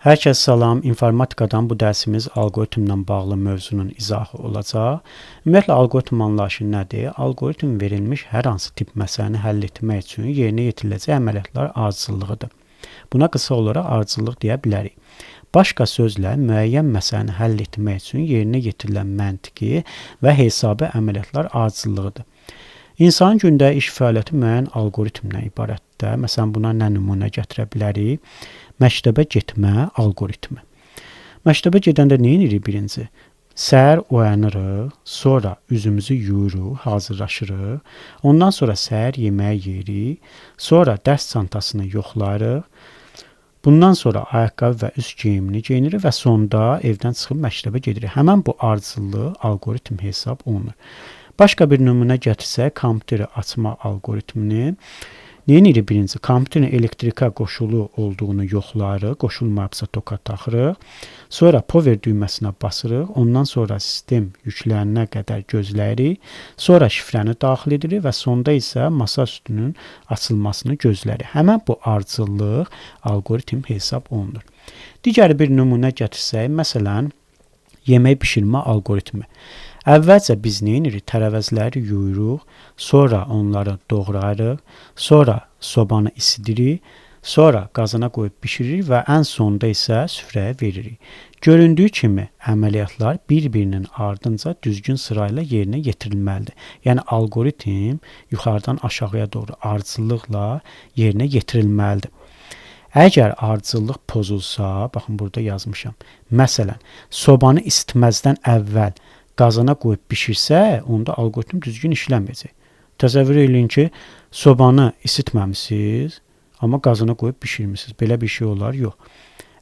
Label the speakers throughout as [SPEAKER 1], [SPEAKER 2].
[SPEAKER 1] Hər kəs salam, informatikadan bu dərsimiz alqoritmlə bağlı mövzunun izahı olacaq. Ümumiyyətlə, alqoritm anlayışı nədir? Alqoritm verilmiş hər hansı tip məsələni həll etmək üçün yerinə yetiriləcək əməliyyatlar ardıcıllığıdır. Buna qısa olaraq ardıcıllıq deyə bilərik. Başqa sözlə, müəyyən məsələni həll etmək üçün yerinə yetirilən məntiqi və hesabi əməliyyatlar ardıcıllığıdır. İnsanın gündəlik iş fəaliyyəti müəyyən alqoritmdən ibarətdir. Məsələn, buna nə nümunə gətirə bilərik? Məktəbə getmə alqoritmi. Məktəbə gedəndə nə edirik birinci? Səhər oyanırıq, sonra üzümüzü yuyuruq, hazırlaşırıq. Ondan sonra səhər yeməyi yeyirik, sonra dərs çantasını yoxlayırıq. Bundan sonra ayaqqabı və üst geyimini geyinirik və sonda evdən çıxıb məktəbə gedirik. Həmən bu ardıcıllığı alqoritm hesab olunur. Başqa bir nümunə gətirsək, kompüteri açma alqoritmini. Nə edirik birinci? Kompüterin elektrikə qoşulu olduğunu yoxlayırıq, qoşulmayıbsa toka taxırıq. Sonra power düyməsinə basırıq, ondan sonra sistem yüklənənə qədər gözləyirik. Sonra şifrəni daxil edirik və sonda isə masa üstünün açılmasını gözləyirik. Həmən bu ardıcıllıq alqoritm hesab olunur. Digər bir nümunə gətirsək, məsələn, yemək bişirmə alqoritmi. Əvvəlcə biz nə edirik? Tərəvəzləri yuyuruq, sonra onları doğrayırıq, sonra sobanı isidirik, sonra qazana qoyub bişiririk və ən sonda isə süfrəyə veririk. Göründüyü kimi əməliyyatlar bir-birinin ardınca düzgün sırayla yerinə yetirilməlidir. Yəni alqoritm yuxarıdan aşağıya doğru ardıcıllıqla yerinə yetirilməlidir. Əgər ardıcıllıq pozulsa, baxın burada yazmışam. Məsələn, sobanı isitməzdən əvvəl qazana qoyub bişirsə, onda alqoritm düzgün işləməyəcək. Təsəvvür edin ki, sobanı isitməmisiniz, amma qazana qoyub bişirmisiniz. Belə bir şey olar? Yox.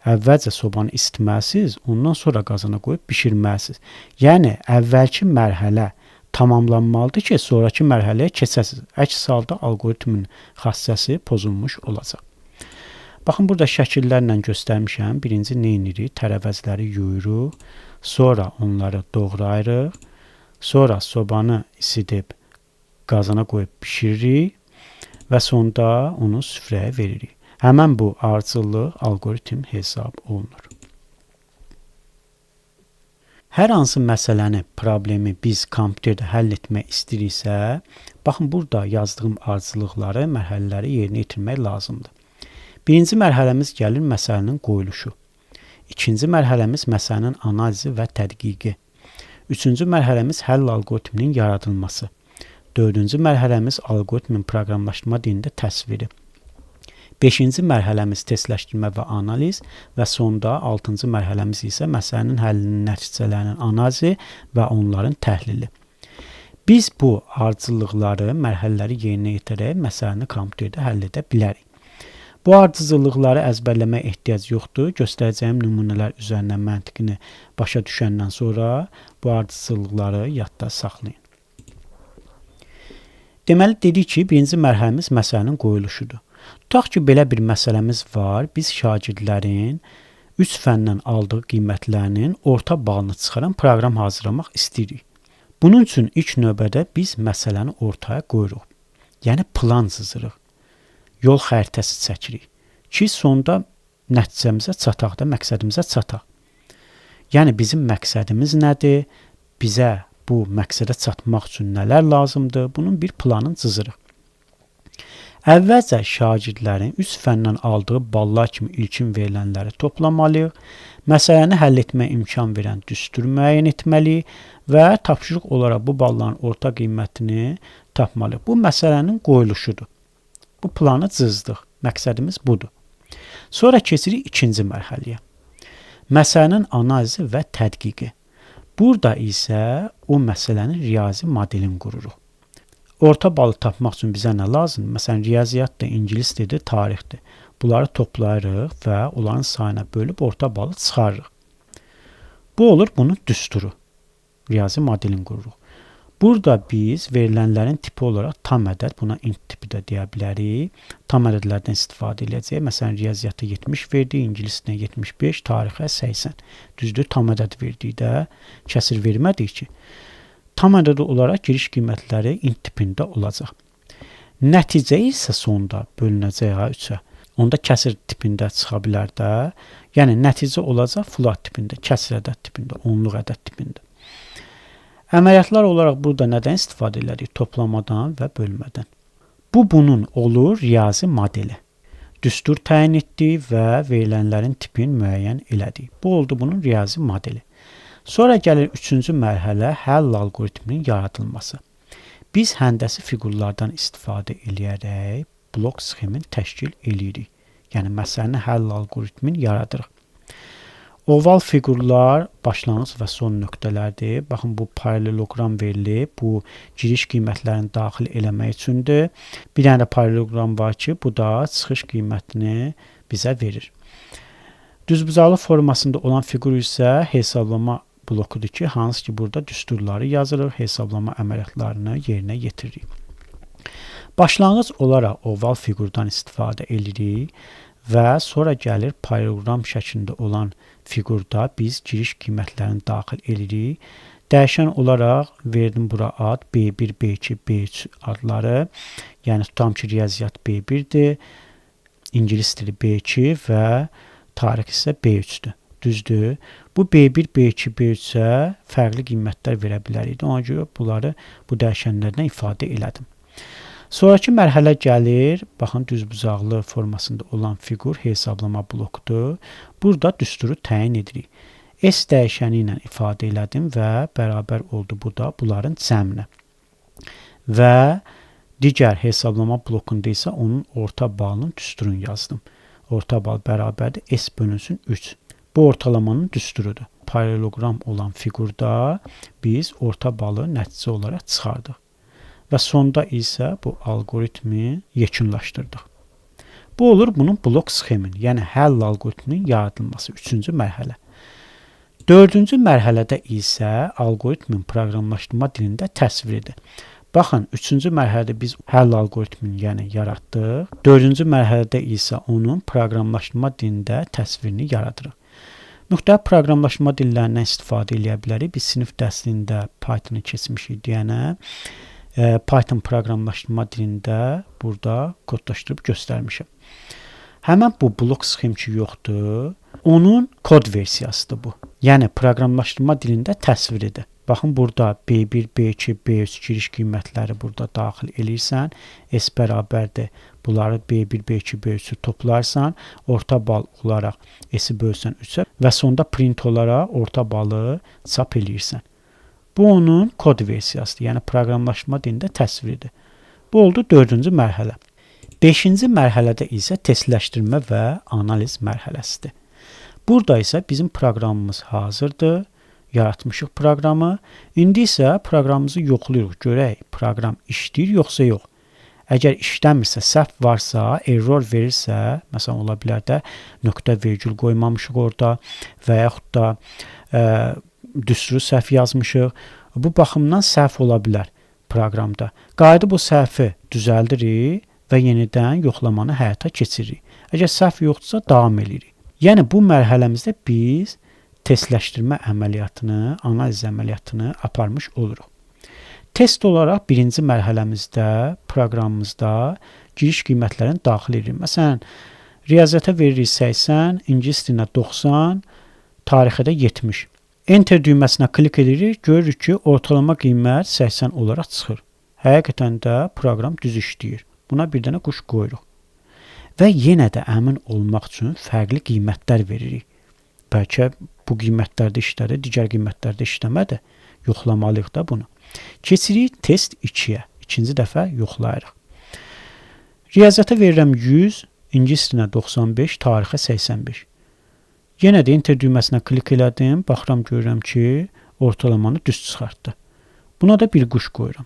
[SPEAKER 1] Əvvəlcə sobanı isitməlisiniz, ondan sonra qazana qoyub bişirməlisiniz. Yəni, əvvəlki mərhələ tamamlanmalıdır ki, sonraki mərhələyə keçəsiniz. Əks halda alqoritmin xassəsi pozulmuş olacaq. Baxın, burada şəkillərlə göstərmişəm. Birinci nə edirik? Tərəvəzləri yuyuruq, sonra onları doğrayırıq, sonra sobanı isidib qazana qoyub bişiririk və sonda onu süfrəyə veririk. Həmən bu ardıcıllıq alqoritm hesab olunur. Hər hansı məsələni, problemi biz kompüterdə həll etmək istəyiriksə, baxın, burada yazdığım ardıcıllıqları, mərhələləri yerinə yetirmək lazımdır. Birinci mərhələmiz gəlir məsələnin qoyuluşu. İkinci mərhələmiz məsələnin analizi və tədqiqi. Üçüncü mərhələmiz həll alqoritminin yaradılması. Dördüncü mərhələmiz alqoritmin proqramlaşdırma dilində təsviri. Beşinci mərhələmiz testləşdirmə və analiz və sonda altıncı mərhələmiz isə məsələnin həllinin nəticələrinin analizi və onların təhlili. Biz bu ardıcıllıqları, mərhələləri yerinə yetirərək məsələni kompüterdə həll edə bilərik. Bu ardıcıllıqları əzbərləməyə ehtiyac yoxdur. Göstərəcəyim nümunələr üzərindən məntiqini başa düşəndən sonra bu ardıcıllıqları yadda saxlayın. Deməli, dedik ki, birinci mərhələmiz məsələnin qoyuluşudur. Tutaq ki, belə bir məsələmiz var. Biz şagirdlərin 3 fəndən aldığı qiymətlərinin orta balını çıxaran proqram hazırlamaq istəyirik. Bunun üçün ilk növbədə biz məsələni ortaya qoyuruq. Yəni, plan cızırıq. Yol xəritəsi çəkirik ki, sonda nəticəmizə çataq da, məqsədimizə çataq. Yəni, bizim məqsədimiz nədir? Bizə bu məqsədə çatmaq üçün nələr lazımdır? Bunun bir planını cızırıq. Əvvəlcə şagirdlərin 3 fəndən aldığı ballar kimi ilkin verilənləri toplamalıyıq, məsələni həll etməyə imkan verən düstur müəyyən etməliyik və tapşırıq olaraq bu balların orta qiymətini tapmalıyıq. Bu məsələnin qoyuluşudur. Bu planı cızdıq. Məqsədimiz budur. Sonra keçirik ikinci mərhələyə. Məsələnin analizi və tədqiqi. Burada isə o məsələnin riyazi modelini qururuq. Orta balı tapmaq üçün bizə nə lazımdır? Məsələn, riyaziyyatdır, ingilis dili, tarixdir. Bunları toplayırıq və onların sayına bölüb orta balı çıxarırıq. Bu olur bunun düsturu. Riyazi modelini qururuq. Burada biz verilənlərin tipi olaraq tam ədəd, buna int tipi də deyə bilərik. Tam ədədlərdən istifadə edəcəyik. Məsələn, riyaziyyata 70 verdik, ingilisdən 75, tarixə 80. Düzdür, tam ədəd verdikdə kəsir vermədik ki. Tam ədəd olaraq giriş qiymətləri int tipində olacaq. Nəticə isə sonda bölünəcək 3-ə. onda kəsr tipində çıxa bilər də. Yəni nəticə olacaq float tipində, kəsr ədəd tipində, onluq ədəd tipində. Əməliyyatlar olaraq burada nədən istifadə edirik? Toplamadan və bölmədən. Bunun olur riyazi modeli. Düstur təyin etdik və verilənlərin tipini müəyyən elədik. Bu oldu bunun riyazi modeli. Sonra gəlir üçüncü mərhələ həll alqoritminin yaradılması. Biz həndəsi fiqurlardan istifadə edərək blok sxemin təşkil edirik. Yəni məsələni həll alqoritmini yaradırıq. Oval fiqurlar başlanğıc və son nöqtələrdir. Baxın, bu paraleloqram verilib. Bu giriş qiymətlərini daxil eləmək üçündür. Bir dənə də paraleloqram var ki, bu da çıxış qiymətini bizə verir. Düzbucaqlı formasında olan fiqur isə hesablama blokudur ki, hansı ki burada düsturları yazılır, hesablama əməliyyatlarını yerinə yetiririk. Başlanğıc olaraq oval fiqurdan istifadə edirik və sonra gəlir paraleloqram şəklində olan fiqurda biz giriş qiymətlərini daxil edirik. Dəyişən olaraq verdim bura ad B1, B2, B3 adları. Yəni tutam ki, riyaziyyat B1-dir, ingilis dili B2 və tarix isə B3-dür. Düzdür. Bu B1, B2, B3-ə fərqli qiymətlər verə bilərik. Ona görə bunları bu dəyişənlərdən ifadə elədim. Sonraki mərhələ gəlir. Baxın, düzbucaqlı formasında olan fiqur hesablama blokudur. Burada düsturu təyin edirik. S dəyişəni ilə ifadə elədim və bərabər oldu bu da bunların cəminə. Və digər hesablama blokunda isə onun orta balının düsturunu yazdım. Orta bal bərabərdir S bölünsün 3. Bu ortalamanın düsturudur. Paraleloqram olan fiqurda biz orta balı nəticə olaraq çıxardıq. Və sonda isə bu alqoritmi yekunlaşdırdıq. Bu olur bunun blok sxemin, yəni həll alqoritminin yaradılması, üçüncü mərhələ. Dördüncü mərhələdə isə alqoritmin proqramlaşdırma dilində təsviridir. Baxın, üçüncü mərhələdə biz həll alqoritmini yəni yaratdıq. Dördüncü mərhələdə isə onun proqramlaşdırma dilində təsvirini yaradırıq. Müxtəlif proqramlaşdırma dillərindən istifadə edə bilərik. Biz sinif dərsində Python-u keçmişik deyənə, Python proqramlaşdırma dilində burada kodlaşdırıb göstərmişəm. Həmən bu blok sxem ki yoxdur, onun kod versiyasıdır bu. Yəni proqramlaşdırma dilində təsviridir. Baxın, burada B1, B2, B3 giriş qiymətləri burada daxil edirsən. S bərabərdir. Bunları B1, B2, B3-ü toplarsan, orta bal olaraq S-i bölsən 3-ə və sonda print olaraq orta balı çap edirsən. Bu onun kod versiyasıdır. Yəni proqramlaşdırma dilində təsviridir. Bu oldu dördüncü mərhələ. Beşinci mərhələdə isə testləşdirmə və analiz mərhələsidir. Burada isə bizim proqramımız hazırdır. Yaratmışıq proqramı. İndi isə proqramımızı yoxlayırıq. Görək, proqram işləyir yoxsa yox. Əgər işləmirsə, səhv varsa, error verirsə, məsələn, ola bilər də nöqtə vergül qoymamışıq orada və yaxud da düsturu səhv yazmışıq. Bu baxımdan səhv ola bilər proqramda. Qayıdıb bu səhvi düzəldirik və yenidən yoxlamanı həyata keçiririk. Əgər səhv yoxdursa, davam edirik. Yəni, bu mərhələmizdə biz testləşdirmə əməliyyatını, analiz əməliyyatını aparmış oluruq. Test olaraq birinci mərhələmizdə, proqramımızda giriş qiymətlərini daxil edirik. Məsələn, riyaziyyata veririk 80, ingilis dilinə 90, tarixə də 70. Enter düyməsinə klik edirik, görürük ki, ortalama qiymət 80 olaraq çıxır. Həqiqətən də proqram düz işləyir. Buna bir dənə quş qoyuruq. Və yenə də əmin olmaq üçün fərqli qiymətlər veririk. Bəlkə bu qiymətlərdə işlədir, digər qiymətlərdə işləmədi. Yoxlamalıyıq da bunu. Keçirik test 2-yə. İkinci dəfə yoxlayırıq. Riyaziyyata verirəm 100, ingilis dilinə 95, tarixə 85. Yenə də enter düyməsinə klik elədim. Baxıram, görürəm ki, ortalamanı düz çıxartdı. Buna da bir quş qoyuram.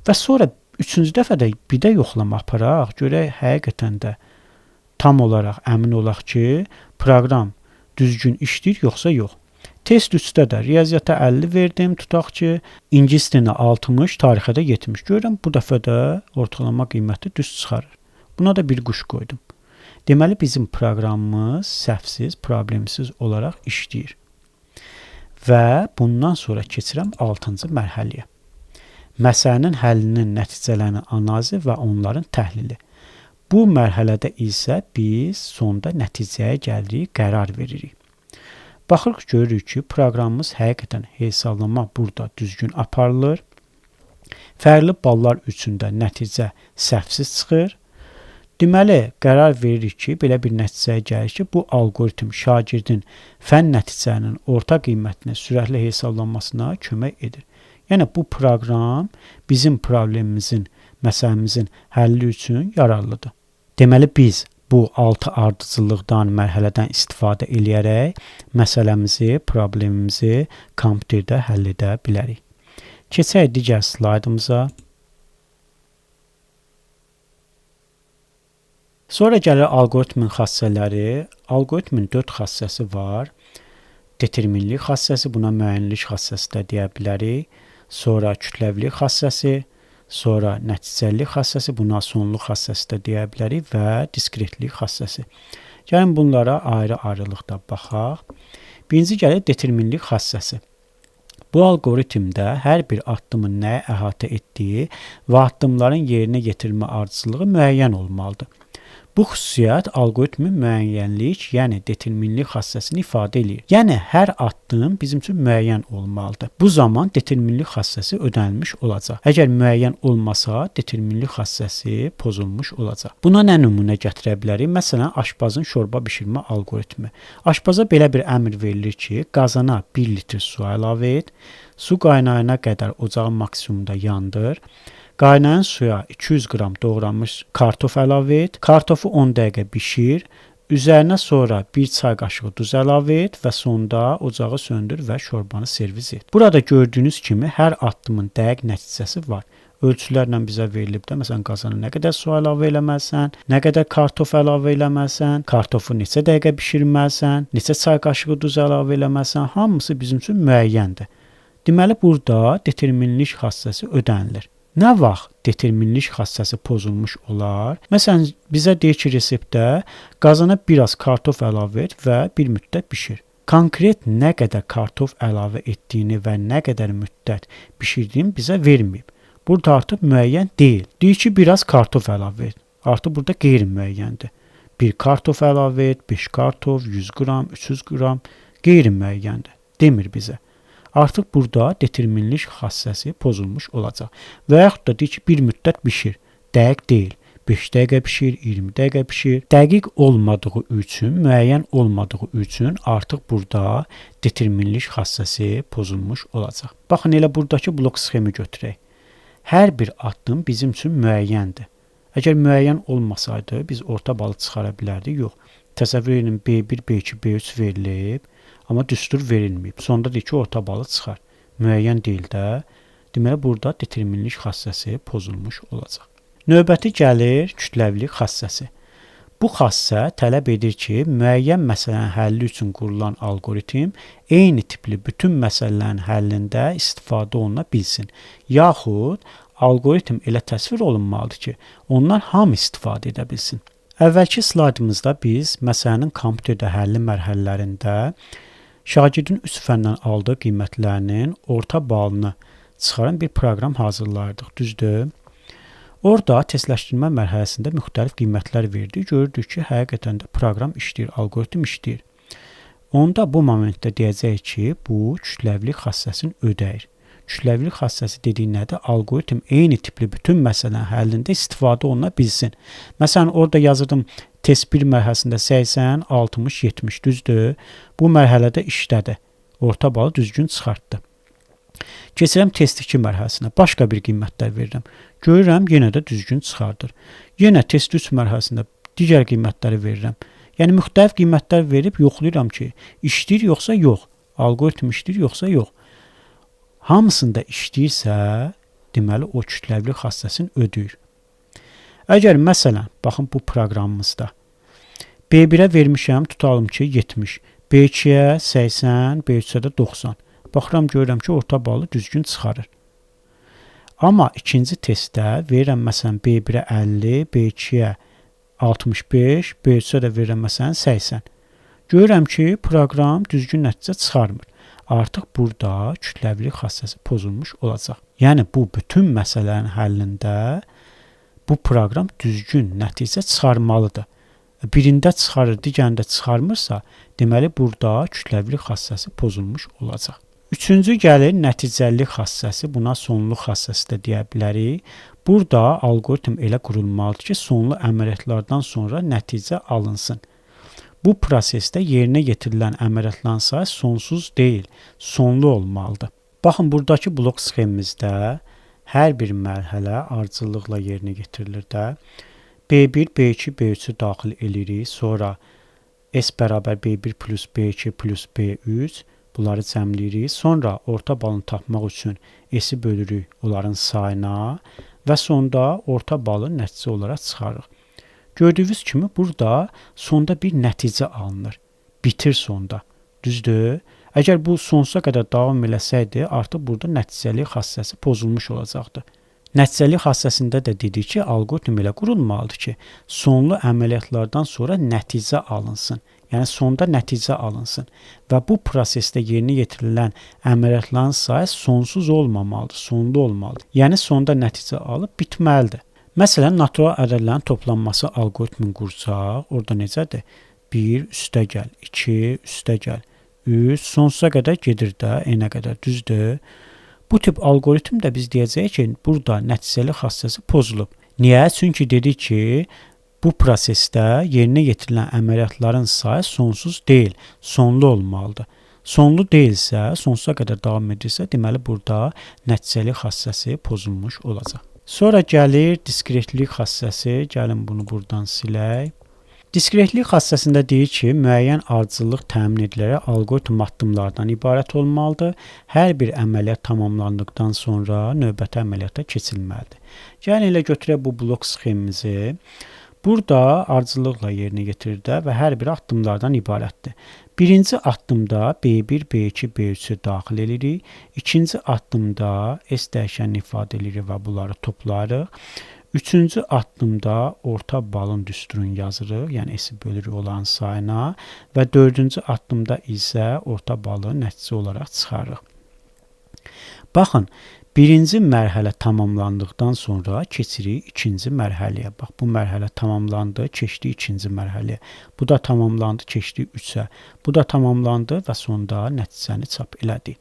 [SPEAKER 1] Və sonra üçüncü dəfə də bir də yoxlama aparaq. Görək, həqiqətən də tam olaraq əmin olaq ki, proqram düzgün işləyir yoxsa yox. Test 3-də də riyaziyyata 50 verdim. Tutaq ki, ingilis dilinə 60, tarixə də 70. Görürəm, bu dəfə də ortalama qiyməti düz çıxarır. Buna da bir quş qoydum. Deməli, bizim proqramımız səhvsiz, problemsiz olaraq işləyir. Və bundan sonra keçirəm 6-cı mərhələyə. Məsələnin həllinin nəticələrini analizi və onların təhlili. Bu mərhələdə isə biz sonda nəticəyə gəlirik, qərar veririk. Baxırıq, görürük ki, proqramımız həqiqətən hesablama burada düzgün aparılır. Fərqli ballar üçün də nəticə səhvsiz çıxır. Deməli, qərar veririk ki, belə bir nəticəyə gəlir ki, bu alqoritm şagirdin fənn nəticələrinin orta qiymətini sürətli hesablanmasına kömək edir. Yəni, bu proqram bizim problemimizin, məsələmizin həlli üçün yararlıdır. Deməli, biz bu 6 ardıcıllıqdan, mərhələdən istifadə edərək məsələmizi, problemimizi kompüterdə həll edə bilərik. Keçək digər slaydımıza. Sonra gəlir alqoritmin xassələri. Alqoritmin 4 xassəsi var. Determinlik xassəsi, buna müəyyənlik xassəsi də deyə bilərik. Sonra kütləvilik xassəsi, sonra nəticəlilik xassəsi, buna sonluq xassəsi də deyə bilərik və diskretlik xassəsi. Gəlin bunlara ayrı-ayrılıqda baxaq. Birinci gəlir determinlik xassəsi. Bu alqoritmdə hər bir addımın nəyə əhatə etdiyi və addımların yerinə yetirmə ardıcıllığı müəyyən olmalıdır. Bu xüsusiyyət alqoritmin müəyyənlik, yəni determinlik xassəsini ifadə edir. Yəni, hər addım bizim üçün müəyyən olmalıdır. Bu zaman determinlik xassəsi ödənilmiş olacaq. Əgər müəyyən olmasa, determinlik xassəsi pozulmuş olacaq. Buna nə nümunə gətirə bilərik? Məsələn, aşpazın şorba bişirmə alqoritmi. Aşpaza belə bir əmr verilir ki, qazana 1 litr su əlavə et, su qaynayana qədər ocağı maksimumda yandır. Qaynayan suya 200 qram doğranmış kartof əlavə et, kartofu 10 dəqiqə bişir, üzərinə sonra 1 çay qaşığı duz əlavə et və sonda ocağı söndür və şorbanı servis et. Burada gördüyünüz kimi hər addımın dəqiq nəticəsi var. Ölçülərlə bizə verilib də, məsələn, qazana nə qədər su əlavə eləməlisən, nə qədər kartof əlavə eləməlisən, kartofu neçə dəqiqə bişirməlisən, neçə çay qaşığı duz əlavə eləməlisən, hamısı bizim üçün müəyyəndir. Deməli, burada determinlik xassəsi ödənilir. Nə vaxt determinlik xassəsi pozulmuş olar? Məsələn, bizə deyir ki, reseptdə qazana biraz kartof əlavə et və bir müddət bişir. Konkret nə qədər kartof əlavə etdiyini və nə qədər müddət bişirdiyini bizə verməyib. Burada artıq müəyyən deyil. Deyir ki, biraz kartof əlavə et. Artıq burada qeyri-müəyyəndir. 1 kartof əlavə et, 5 kartof, 100 qram, 300 qram qeyri-müəyyəndir. Demir bizə. Artıq burada determinlik xassəsi pozulmuş olacaq. Və yaxud da deyir ki, bir müddət bişir. Dəqiq deyil. 5 dəqiqə bişir, 20 dəqiqə bişir. Dəqiq olmadığı üçün, müəyyən olmadığı üçün artıq burada determinlik xassəsi pozulmuş olacaq. Baxın, elə buradakı blok sxemi götürək. Hər bir addım bizim üçün müəyyəndir. Əgər müəyyən olmasaydı, biz orta balı çıxara bilərdik. Yox. Təsəvvür edin, B1, B2, B3 verilib. Amma düstur verilməyib. Sonda deyir ki, orta balı çıxar. Müəyyən deyil də. Deməli, burada determinlik xassəsi pozulmuş olacaq. Növbəti gəlir kütləvilik xassəsi. Bu xassə tələb edir ki, müəyyən məsələnin həlli üçün qurulan alqoritm eyni tipli bütün məsələlərin həllində istifadə oluna bilsin. Yaxud alqoritm elə təsvir olunmalıdır ki, ondan hamı istifadə edə bilsin. Əvvəlki slaydımızda biz məsələnin kompüterdə həlli mərhələlərində şagirdin 3 fəndən aldığı qiymətlərinin orta balını çıxaran bir proqram hazırlardıq, düzdür? Orada testləşdirmə mərhələsində müxtəlif qiymətlər verdik. Gördük ki, həqiqətən də proqram işləyir, alqoritm işləyir. Onda bu momentdə deyəcək ki, bu kütləvilik xassəsini ödəyir. Kütləvilik xassəsi dediyi nədir? Alqoritm eyni tipli bütün məsələlərin həllində istifadə oluna bilsin. Məsələn, orada yazırdım test 1 mərhələsində 80, 60, 70 düzdür. Bu mərhələdə işlədi. Orta balı düzgün çıxartdı. Keçirəm test 2 mərhələsinə. Başqa bir qiymətlər verirəm. Görürəm, yenə də düzgün çıxardır. Yenə test 3 mərhələsində digər qiymətləri verirəm. Yəni, müxtəlif qiymətlər verib yoxlayıram ki, işləyir yoxsa yox. Alqoritm işləyir yoxsa yox. Hamısında işləyirsə, deməli, o kütləvilik xassəsini ödəyir. Əgər, məsələn, baxın bu proqramımızda B1-ə vermişəm, tutalım ki, 70, B2-yə 80, B3-ə də 90. Baxıram, görürəm ki, orta balı düzgün çıxarır. Amma ikinci testdə verirəm, məsələn, B1-ə 50, B2-yə 65, B3-ə də verirəm, məsələn, 80. Görürəm ki, proqram düzgün nəticə çıxarmır. Artıq burada kütləvilik xassəsi pozulmuş olacaq. Yəni, bu bütün məsələlərin həllində bu proqram düzgün nəticə çıxarmalıdır. Birində çıxarır, digərində çıxarmırsa, deməli burada kütləvilik xassəsi pozulmuş olacaq. Üçüncü gəlir nəticəlilik xassəsi, buna sonluq xassəsi də deyə bilərik. Burada alqoritm elə qurulmalıdır ki, sonlu əməliyyatlardan sonra nəticə alınsın. Bu prosesdə yerinə yetirilən əməliyyatların sayı sonsuz deyil, sonlu olmalıdır. Baxın, buradakı blok sxemimizdə hər bir mərhələ ardıcıllıqla yerinə getirilir də. B1, B2, B3-ü daxil edirik. Sonra S bərabər B1 plus B2 plus B3 bunları cəmləyirik. Sonra orta balını tapmaq üçün S-i bölürük onların sayına və sonda orta balı nəticə olaraq çıxarırıq. Gördüyünüz kimi burada sonda bir nəticə alınır. Bitir sonda. Düzdür? Əgər bu sonsuza qədər davam eləsəydi, artıq burada nəticəlik xassəsi pozulmuş olacaqdı. Nəticəlik xassəsində də dedik ki, alqoritm elə qurulmalıdır ki, sonlu əməliyyatlardan sonra nəticə alınsın. Yəni sonda nəticə alınsın və bu prosesdə yerinə yetirilən əməliyyatların sayı sonsuz olmamalıdır, sonlu olmalıdır. Yəni sonda nəticə alıb bitməlidir. Məsələn, natural ədədlərin toplanması alqoritmini qursaq, orada necədir? 1 üstəgəl, 2 üstəgəl, 3 sonsuza qədər gedir də, n-ə qədər, düzdür? Bu tip alqoritm də biz deyəcəyik ki, burada nəticəli xassəsi pozulub. Niyə? Çünki dedik ki, bu prosesdə yerinə yetirilən əməliyyatların sayı sonsuz deyil, sonlu olmalıdır. Sonlu deyilsə, sonsuza qədər davam edirsə, deməli burada nəticəli xassəsi pozulmuş olacaq. Sonra gəlir diskretlik xassəsi. Gəlin bunu buradan silək. Diskretlik xassəsində deyir ki, müəyyən ardıcıllıq təmin edilərək alqoritm addımlardan ibarət olmalıdır. Hər bir əməliyyat tamamlandıqdan sonra növbəti əməliyyata keçilməlidir. Gəlin elə götürək bu blok sxemimizi. Burada ardıcıllıqla yerinə yetirir və hər bir addımlardan ibarətdir. Birinci addımda B1, B2, B3-ü daxil edirik. İkinci addımda S dəyişənini ifadə edirik və bunları toplarıq. Üçüncü addımda orta balın düsturunu yazırıq, yəni S-i bölürük olan sayına və dördüncü addımda isə orta balı nəticə olaraq çıxarırıq. Baxın, birinci mərhələ tamamlandıqdan sonra keçirik ikinci mərhələyə. Bax, bu mərhələ tamamlandı, keçdi ikinci mərhələyə. Bu da tamamlandı, keçdi 3-ə. Bu da tamamlandı və sonda nəticəni çap elədik.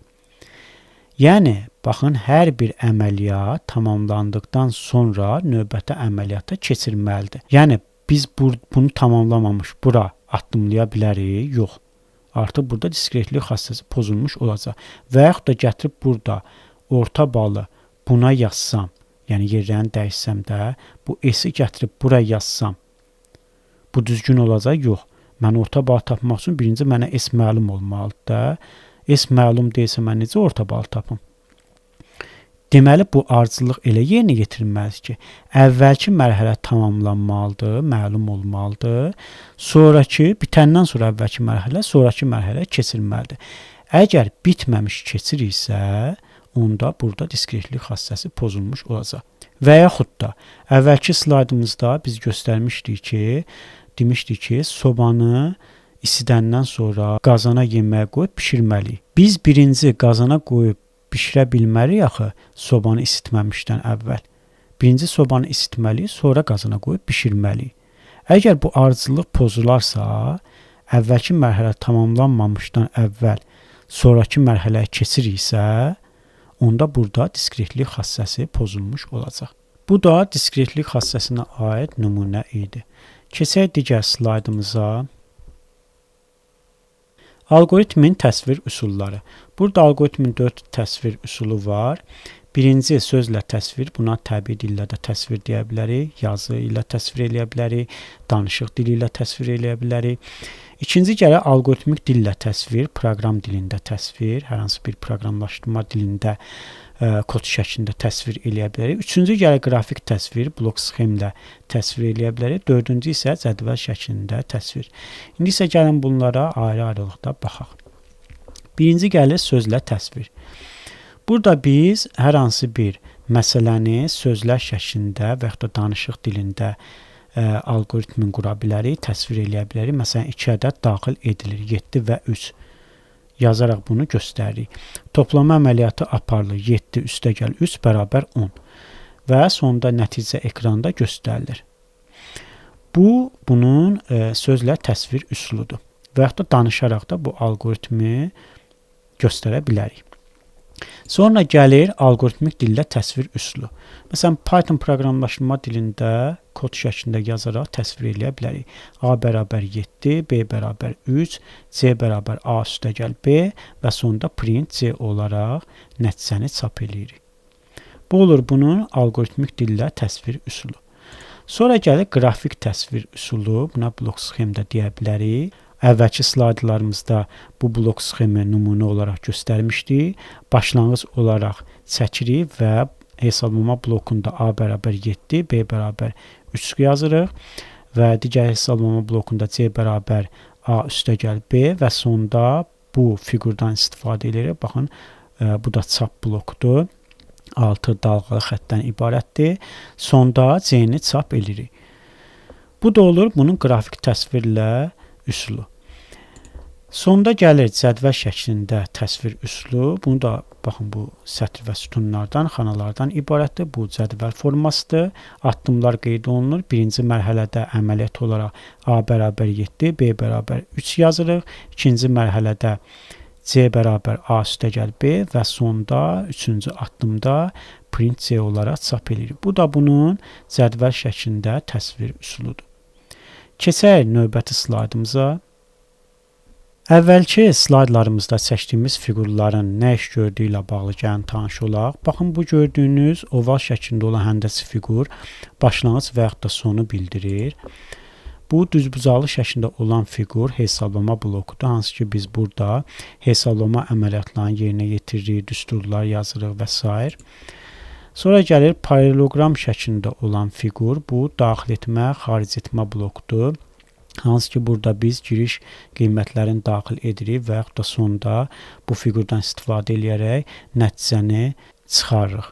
[SPEAKER 1] Yəni, baxın, hər bir əməliyyat tamamlandıqdan sonra növbəti əməliyyata keçirməlidir. Yəni, biz bunu tamamlamamış bura addımlaya bilərik? Yox. Artıq burada diskretlik xassəsi pozulmuş olacaq. Və yaxud da gətirib burada orta balı buna yazsam, yəni yerlərini dəyişsəm də, bu S-i gətirib buraya yazsam, bu düzgün olacaq? Yox. Mən orta balı tapmaq üçün birinci mənə S məlum olmalıdır da. S məlum deyilsə, mən necə orta balı tapım? Deməli, bu ardıcıllıq elə yerinə yetirilməlidir ki, əvvəlki mərhələ tamamlanmalıdır, məlum olmalıdır. Sonraki, bitəndən sonra əvvəlki mərhələ, sonraki mərhələ keçirilməlidir. Əgər bitməmiş keçiriksə, onda burada diskretlik xassəsi pozulmuş olacaq. Və yaxud da, əvvəlki slaydımızda biz göstərmişdik ki, demişdik ki, sobanı isidəndən sonra qazana yeməyə qoyub bişirməliyik. Biz birinci qazana qoyub bişirə bilmərik axı sobanı isitməmişdən əvvəl. Birinci sobanı isitməliyik, sonra qazana qoyub bişirməliyik. Əgər bu ardıcıllıq pozularsa, əvvəlki mərhələ tamamlanmamışdan əvvəl sonraki mərhələyə keçiriksə, onda burada diskretlik xassəsi pozulmuş olacaq. Bu da diskretlik xassəsinə aid nümunə idi. Keçək digər slaydımıza. Alqoritmin təsvir üsulları. Burada alqoritmin 4 təsvir üsulu var. Birinci sözlə təsvir, buna təbii dillə də təsvir deyə bilərik, yazı ilə təsvir eləyə bilərik, danışıq dili ilə təsvir eləyə bilərik. İkinci gələ alqoritmik dillə təsvir, proqram dilində təsvir, hər hansı bir proqramlaşdırma dilində kod şəklində təsvir eləyə bilərik. Üçüncü gələ qrafik təsvir, blok sxemlə təsvir eləyə bilərik. Dördüncü isə cədvəl şəklində təsvir. İndi isə gəlin bunlara ayrı-ayrılıqda baxaq. Birinci gəlir sözlə təsvir. Burada biz hər hansı bir məsələni sözlər şəklində və yaxud da danışıq dilində alqoritmin qura bilərik, təsvir eləyə bilərik. Məsələn, 2 ədəd daxil edilir, 7 və 3. Yazaraq bunu göstəririk. Toplama əməliyyatı aparılır. 7 üstəgəl 3 bərabər 10. və sonda nəticə ekranda göstərilir. Bunun sözlə təsvir üsuludur və yaxud da danışaraq da bu alqoritmi göstərə bilərik. Sonra gəlir alqoritmik dildə təsvir üsulu. Məsələn, Python proqramlaşdırma dilində kod şəklində yazaraq təsvir edə bilərik. A bərabər 7, B bərabər 3, C bərabər A üstəgəl B və sonda print C olaraq nəticəni çap edirik. Bu olur bunun alqoritmik dildə təsvir üsulu. Sonra gəlir qrafik təsvir üsulu. Buna blok sxem də deyə bilərik. Əvvəlki slaydlarımızda bu blok sxemi nümunə olaraq göstərmişdik. Başlanğıc olaraq çəkirik və hesablama blokunda A bərabər 7, B bərabər 3 yazırıq və digər hesablama blokunda C bərabər A üstəgəl B və sonda bu fiqurdan istifadə edirik. Baxın, bu da çap blokudur. 6 dalğalı xəttdən ibarətdir. Sonda C-ni çap edirik. Bu da olur bunun qrafik təsvirlə üsulu. Sonda gəlir cədvəl şəklində təsvir üsulu. Bunu da baxın, bu sətr və sütunlardan, xanalardan ibarətdir. Bu cədvəl formasıdır. Addımlar qeyd olunur. Birinci mərhələdə əməliyyat olaraq A bərabər 7, B bərabər 3 yazırıq. İkinci mərhələdə C bərabər A üstəgəl B və sonda üçüncü addımda print C olaraq çap edirik. Bu da bunun cədvəl şəklində təsvir üsuludur. Keçək növbəti slaydımıza. Əvvəlki slaydlarımızda çəkdiyimiz fiqurların nə iş gördüyü ilə bağlı gəlin tanış olaq. Baxın, bu gördüyünüz oval şəklində olan həndəsi fiqur başlanğıc və yaxud da sonu bildirir. Bu düzbucaqlı şəklində olan fiqur hesablama blokudur, hansı ki biz burada hesablama əməliyyatlarını yerinə yetiririk, düsturlar yazırıq və s. Sonra gəlir paralleloqram şəklində olan fiqur. Bu daxil etmə, xaric etmə blokudur. Hansı ki burada biz giriş qiymətlərini daxil edirik və yaxud da sonda bu fiqurdan istifadə edərək nəticəni çıxarırıq.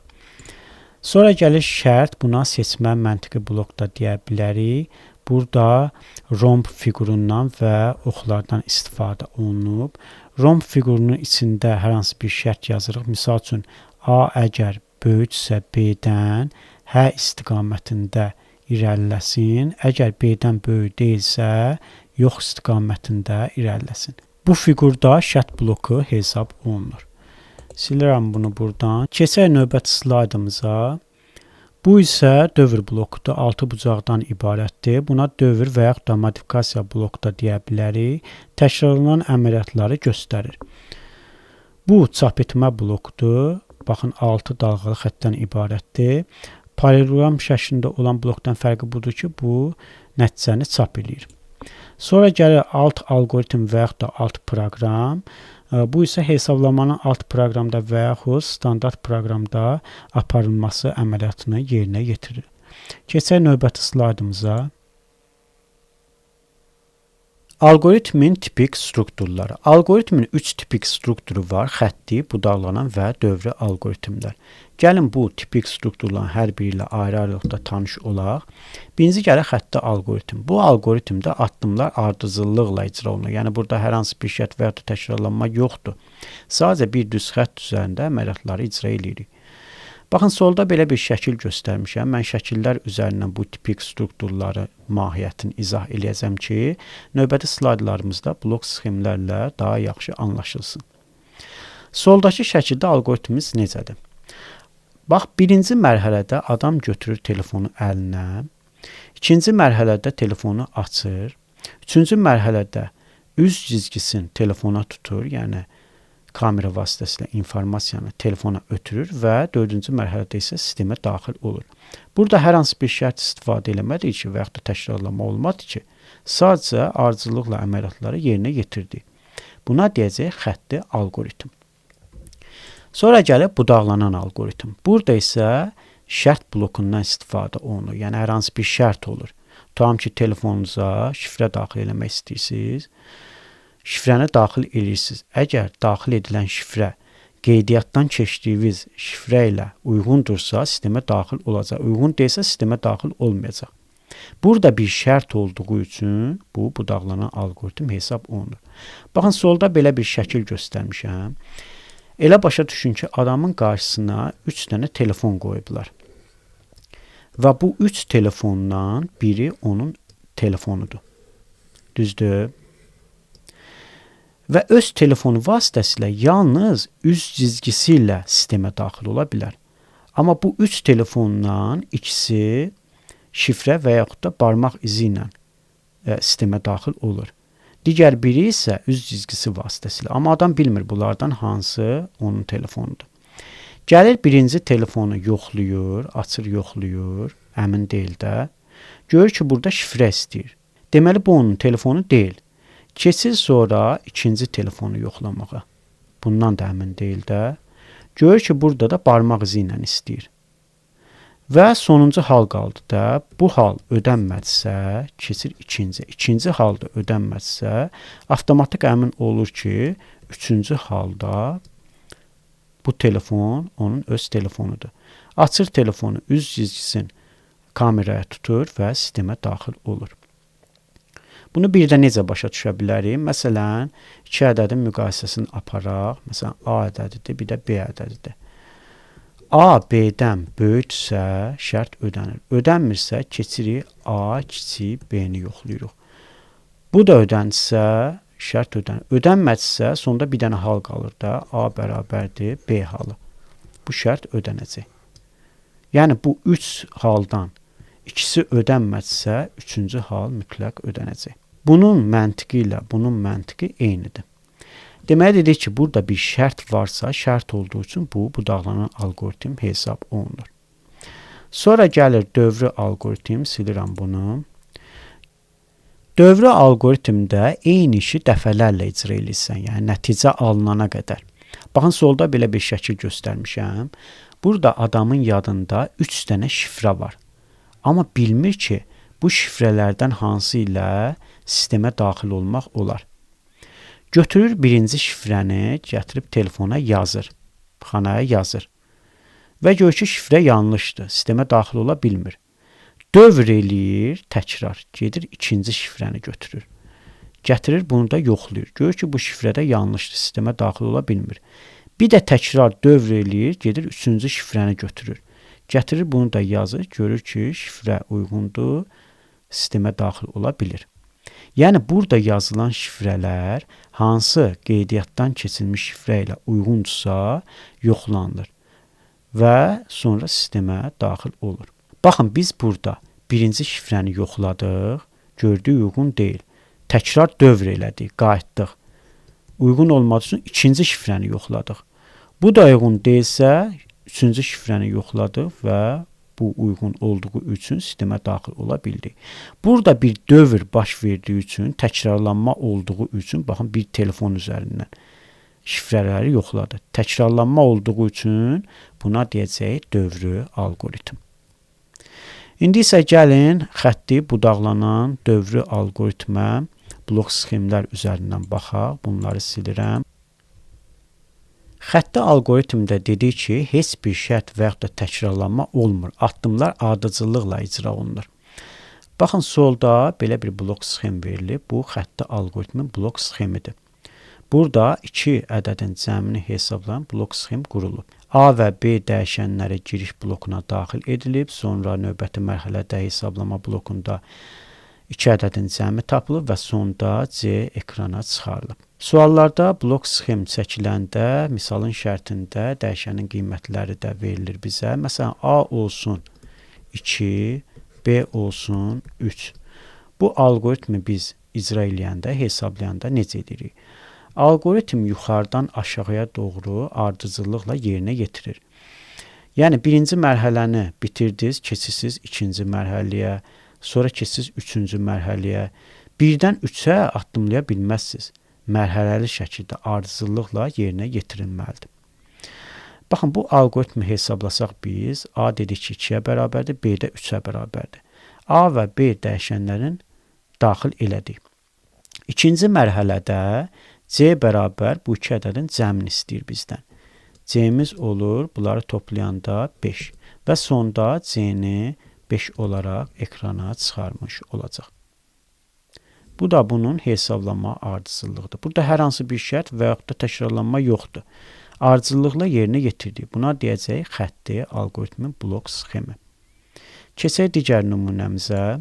[SPEAKER 1] Sonra gəlir şərt, buna seçmə məntiqi blok da deyə bilərik. Burada romb fiqurundan və oxlardan istifadə olunub. Romb fiqurunun içində hər hansı bir şərt yazırıq. Misal üçün, A əgər böyüksə B-dən H istiqamətində irəliləsin. Əgər B-dən böyük deyilsə, yox istiqamətində irəliləsin. Bu fiqurda şərt bloku hesab olunur. Silirəm bunu buradan. Keçək növbəti slaydımıza. Bu isə dövr blokudur, 6 bucaqdan ibarətdir. Buna dövr və yaxud da modifikasiya bloku da deyə bilərik. Təkrarlanan əməliyyatları göstərir. Bu çap etmə blokudur. Baxın, 6 dalğalı xəttdən ibarətdir. Paralleloqram şəklində olan blokdan fərqi budur ki, bu nəticəni çap edir. Sonra gəlir alt alqoritm və yaxud da alt proqram. Bu isə hesablamanın alt proqramda və yaxud standart proqramda aparılması əməliyyatını yerinə yetirir. Keçək növbəti slaydımıza. Alqoritmin tipik strukturları. Alqoritmin 3 tipik strukturu var: xətti, budaqlanan və dövrü alqoritmlər. Gəlin bu tipik strukturların hər biri ilə ayrı-ayrılıqda tanış olaq. Birinci gəlir xətti alqoritm. Bu alqoritmdə addımlar ardıcıllıqla icra olunur. Yəni burada hər hansı bir şərt və ya da təkrarlanma yoxdur. Sadəcə bir düz xətt üzərində əməliyyatları icra edirik. Baxın, solda belə bir şəkil göstərmişəm. Mən şəkillər üzərindən bu tipik strukturları mahiyyətini izah eləyəcəm ki, növbəti slaydlarımızda blok sxemlərlə daha yaxşı anlaşılsın. Soldakı şəkildə alqoritmimiz necədir? Bax, birinci mərhələdə adam götürür telefonu əlinə, ikinci mərhələdə telefonu açır, üçüncü mərhələdə üz cizgisini telefona tutur, yəni kamera vasitəsilə informasiyanı telefona ötürür və dördüncü mərhələdə isə sistemə daxil olur. Burada hər hansı bir şərt istifadə eləmədik ki, və yaxud da təkrarlama olmadı ki, sadəcə ardıcıllıqla əməliyyatları yerinə yetirdik. Buna deyəcək xətti alqoritm. Sonra gəlir budaqlanan alqoritm. Burada isə şərt blokundan istifadə olunur. Yəni hər hansı bir şərt olur. Tutalım ki, telefonunuza şifrə daxil eləmək istəyirsiniz. Şifrəni daxil edirsiniz. Əgər daxil edilən şifrə qeydiyyatdan keçdiyiniz şifrə ilə uyğundursa, sistemə daxil olacaq. Uyğun deyilsə, sistemə daxil olmayacaq. Burada bir şərt olduğu üçün bu budaqlanan alqoritm hesab olunur. Baxın, solda belə bir şəkil göstərmişəm. Elə başa düşün ki, adamın qarşısına 3 dənə telefon qoyublar. Və bu 3 telefondan biri onun telefonudur. Düzdür? Və öz telefonu vasitəsilə yalnız üz cizgisi ilə sistemə daxil ola bilər. Amma bu 3 telefondan ikisi şifrə və yaxud da barmaq izi ilə sistemə daxil olur. Digər biri isə üz cizgisi vasitəsilə. Amma adam bilmir bunlardan hansı onun telefonudur. Gəlir birinci telefonu yoxlayır, açır yoxlayır, əmin deyil də. Görür ki, burada şifrə istəyir. Deməli bu onun telefonu deyil. Keçir sonra ikinci telefonu yoxlamağa. Bundan da əmin deyil də. Görür ki, burada da barmaq izi ilə istəyir. Və sonuncu hal qaldı da, bu hal ödənmədisə, keçir ikinci. İkinci halda ödənmədisə, avtomatik əmin olur ki, üçüncü halda bu telefon onun öz telefonudur. Açır telefonu, üz cizgisini kameraya tutur və sistemə daxil olur. Bunu bir də necə başa düşə bilərik? Məsələn, iki ədədin müqayisəsini aparaq. Məsələn, A ədədidir, bir də B ədədidir. A B-dən böyüksə şərt ödənir. Ödənmirsə keçirik A kiçik B-ni yoxlayırıq. Bu da ödənsə şərt ödənir. Ödənmədisə sonda bir dənə hal qalır da A bərabərdir B halı. Bu şərt ödənəcək. Yəni bu 3 haldan ikisi ödənmədisə üçüncü hal mütləq ödənəcək. Bunun məntiqi ilə bunun məntiqi eynidir. Deməli dedik ki, burada bir şərt varsa, şərt olduğu üçün bu budaqlanan alqoritm hesab olunur. Sonra gəlir dövrü alqoritm, silirəm bunu. Dövrü alqoritmdə eyni işi dəfələrlə icra edirsən, yəni nəticə alınana qədər. Baxın, solda belə bir şəkil göstərmişəm. Burada adamın yadında 3 dənə şifrə var. Amma bilmir ki, bu şifrələrdən hansı ilə sistemə daxil olmaq olar. Götürür birinci şifrəni, gətirib telefona yazır, xanaya yazır. Və gör ki, şifrə yanlışdır, sistemə daxil ola bilmir. Dövr eləyir, təkrar, gedir ikinci şifrəni götürür. Gətirir, bunu da yoxlayır. Gör ki, bu şifrədə yanlışdır, sistemə daxil ola bilmir. Bir də təkrar dövr eləyir, gedir üçüncü şifrəni götürür. Gətirir, bunu da yazır, görür ki, şifrə uyğundur, sistemə daxil ola bilir. Yəni, burada yazılan şifrələr hansı qeydiyyatdan keçilmiş şifrə ilə uyğundursa yoxlanılır və sonra sistemə daxil olur. Baxın, biz burada birinci şifrəni yoxladıq, gördük uyğun deyil. Təkrar dövr elədik, qayıtdıq. Uyğun olmadığı üçün ikinci şifrəni yoxladıq. Bu da uyğun deyilsə, üçüncü şifrəni yoxladıq və bu uyğun olduğu üçün sistemə daxil ola bildik. Burada bir dövr baş verdiyi üçün, təkrarlanma olduğu üçün, baxın, bir telefon üzərindən şifrələri yoxladı. Təkrarlanma olduğu üçün buna deyəcəyik dövrü alqoritm. İndi isə gəlin xətti budaqlanan dövrü alqoritmə blok sxemlər üzərindən baxaq. Bunları silirəm. Xətti alqoritmdə dedik ki, heç bir şərt və yaxud da təkrarlanma olmur. Addımlar ardıcıllıqla icra olunur. Baxın, solda belə bir blok sxem verilib. Bu xətti alqoritmin blok sxemidir. Burada 2 ədədin cəmini hesablayan blok sxem qurulub. A və B dəyişənləri giriş blokuna daxil edilib, sonra növbəti mərhələdə hesablama blokunda 2 ədədin cəmi tapılıb və sonda C ekrana çıxarılıb. Suallarda blok sxem çəkiləndə, misalın şərtində dəyişənin qiymətləri də verilir bizə. Məsələn, A olsun 2, B olsun 3. Bu alqoritmi biz icra eləyəndə, hesablayanda necə edirik? Alqoritm yuxarıdan aşağıya doğru ardıcıllıqla yerinə yetirir. Yəni, birinci mərhələni bitirdiniz, keçirsiniz ikinci mərhələyə, sonra keçirsiniz üçüncü mərhələyə. Birdən 3-ə addımlaya bilməzsiniz. Mərhələli şəkildə ardıcıllıqla yerinə yetirilməlidir. Baxın, bu alqoritmi hesablasaq biz, A dedik ki 2-yə bərabərdir, B də 3-ə bərabərdir. A və B dəyişənlərin daxil elədik. İkinci mərhələdə C bərabər bu 2 ədədin cəmini istəyir bizdən. C-miz olur, bunları toplayanda 5 və sonda C-ni 5 olaraq ekrana çıxarmış olacaq. Bu da bunun hesablanma ardıcıllığıdır. Burada hər hansı bir şərt və yaxud da təkrarlanma yoxdur. Ardıcıllıqla yerinə yetirdik. Buna deyəcəyik xətti alqoritmin blok sxemi. Keçək digər nümunəmizə.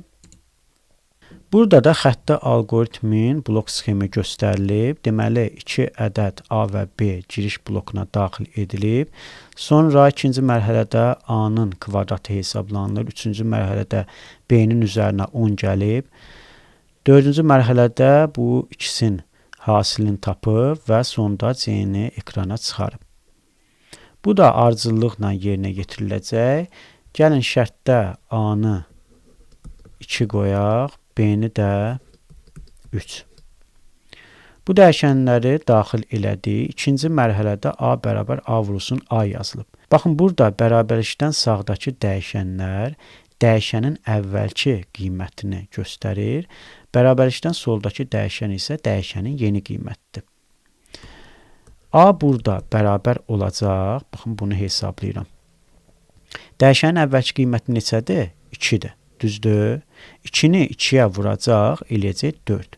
[SPEAKER 1] Burada da xəttə alqoritmin blok sxemi göstərilib. Deməli, 2 ədəd A və B giriş blokuna daxil edilib. Sonra ikinci mərhələdə A-nın kvadratı hesablanılır. Üçüncü mərhələdə B-nin üzərinə 10 gəlib. Dördüncü mərhələdə bu ikisinin hasilini tapıb və sonda C-ni ekrana çıxarıb. Bu da ardıcıllıqla yerinə yetiriləcək. Gəlin şərtdə A-nı 2 qoyaq. B-ni də 3. Bu dəyişənləri daxil elədik. İkinci mərhələdə A bərabər A vurulsun A yazılıb. Baxın, burada bərabərlikdən sağdakı dəyişənlər dəyişənin əvvəlki qiymətini göstərir. Bərabərlikdən soldakı dəyişən isə dəyişənin yeni qiymətidir. A burada bərabər olacaq. Baxın, bunu hesablayıram. Dəyişənin əvvəlki qiyməti neçədir? 2-dir. Düzdür? 2-ni 2-yə vuracaq, eləyəcək 4.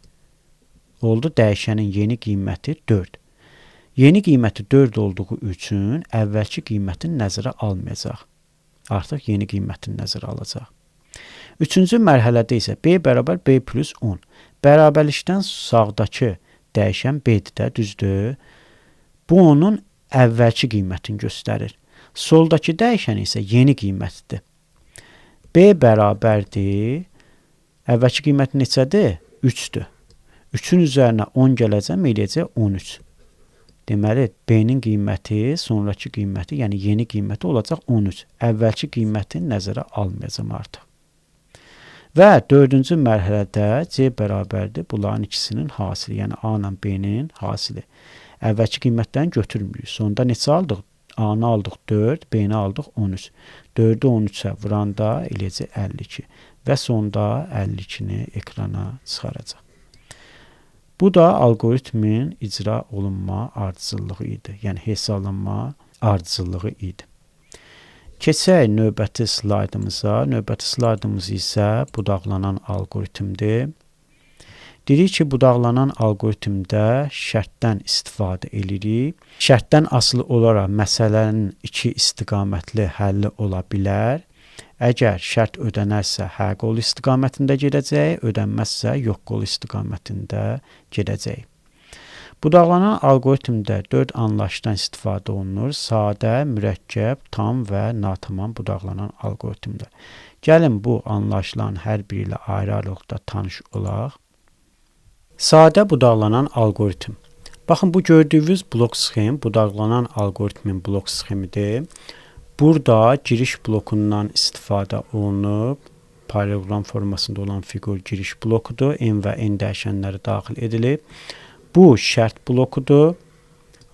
[SPEAKER 1] Oldu, dəyişənin yeni qiyməti 4. Yeni qiyməti 4 olduğu üçün əvvəlki qiymətini nəzərə almayacaq. Artıq yeni qiymətini nəzərə alacaq. Üçüncü mərhələdə isə B bərabər B plus 10. Bərabərlikdən sağdakı dəyişən B-dir də, düzdür? Bu onun əvvəlki qiymətini göstərir. Soldakı dəyişən isə yeni qiymətidir. B bərabərdir. Əvvəlki qiyməti neçədir? 3-dür. 3-ün üzərinə 10 gələcəm, eləyəcək 13. Deməli, B-nin qiyməti, sonraki qiyməti, yəni yeni qiyməti olacaq 13. Əvvəlki qiymətini nəzərə almayacam artıq. Və dördüncü mərhələdə C bərabərdir bunların ikisinin hasili, yəni A ilə B-nin hasili. Əvvəlki qiymətlərini götürmürük. Sonda neçə aldıq? A-nı aldıq 4, B-ni aldıq 13. 4-ü 13-ə vuranda eləyəcək 52 və sonda 52-ni ekrana çıxaracaq. Bu da alqoritmin icra olunma ardıcıllığı idi. Yəni hesablanma ardıcıllığı idi. Keçək növbəti slaydımıza. Növbəti slaydımız isə budaqlanan alqoritmdir. Dedik ki, budaqlanan alqoritmdə şərtdən istifadə edirik. Şərtdən asılı olaraq məsələnin 2 istiqamətli həlli ola bilər. Əgər şərt ödənərsə hə qol istiqamətində gedəcək, ödənməzsə yox qol istiqamətində gedəcək. Budaqlanan alqoritmdə 4 anlayışdan istifadə olunur. Sadə, mürəkkəb, tam və natamam budaqlanan alqoritmdə. Gəlin bu anlayışların hər biri ilə ayrı-ayrılıqda tanış olaq. Sadə budaqlanan alqoritm. Baxın, bu gördüyünüz blok sxem budaqlanan alqoritmin blok sxemidir. Burada giriş blokundan istifadə olunub. Parallelogram formasında olan fiqur giriş blokudur. N və N dəyişənləri daxil edilib. Bu şərt blokudur.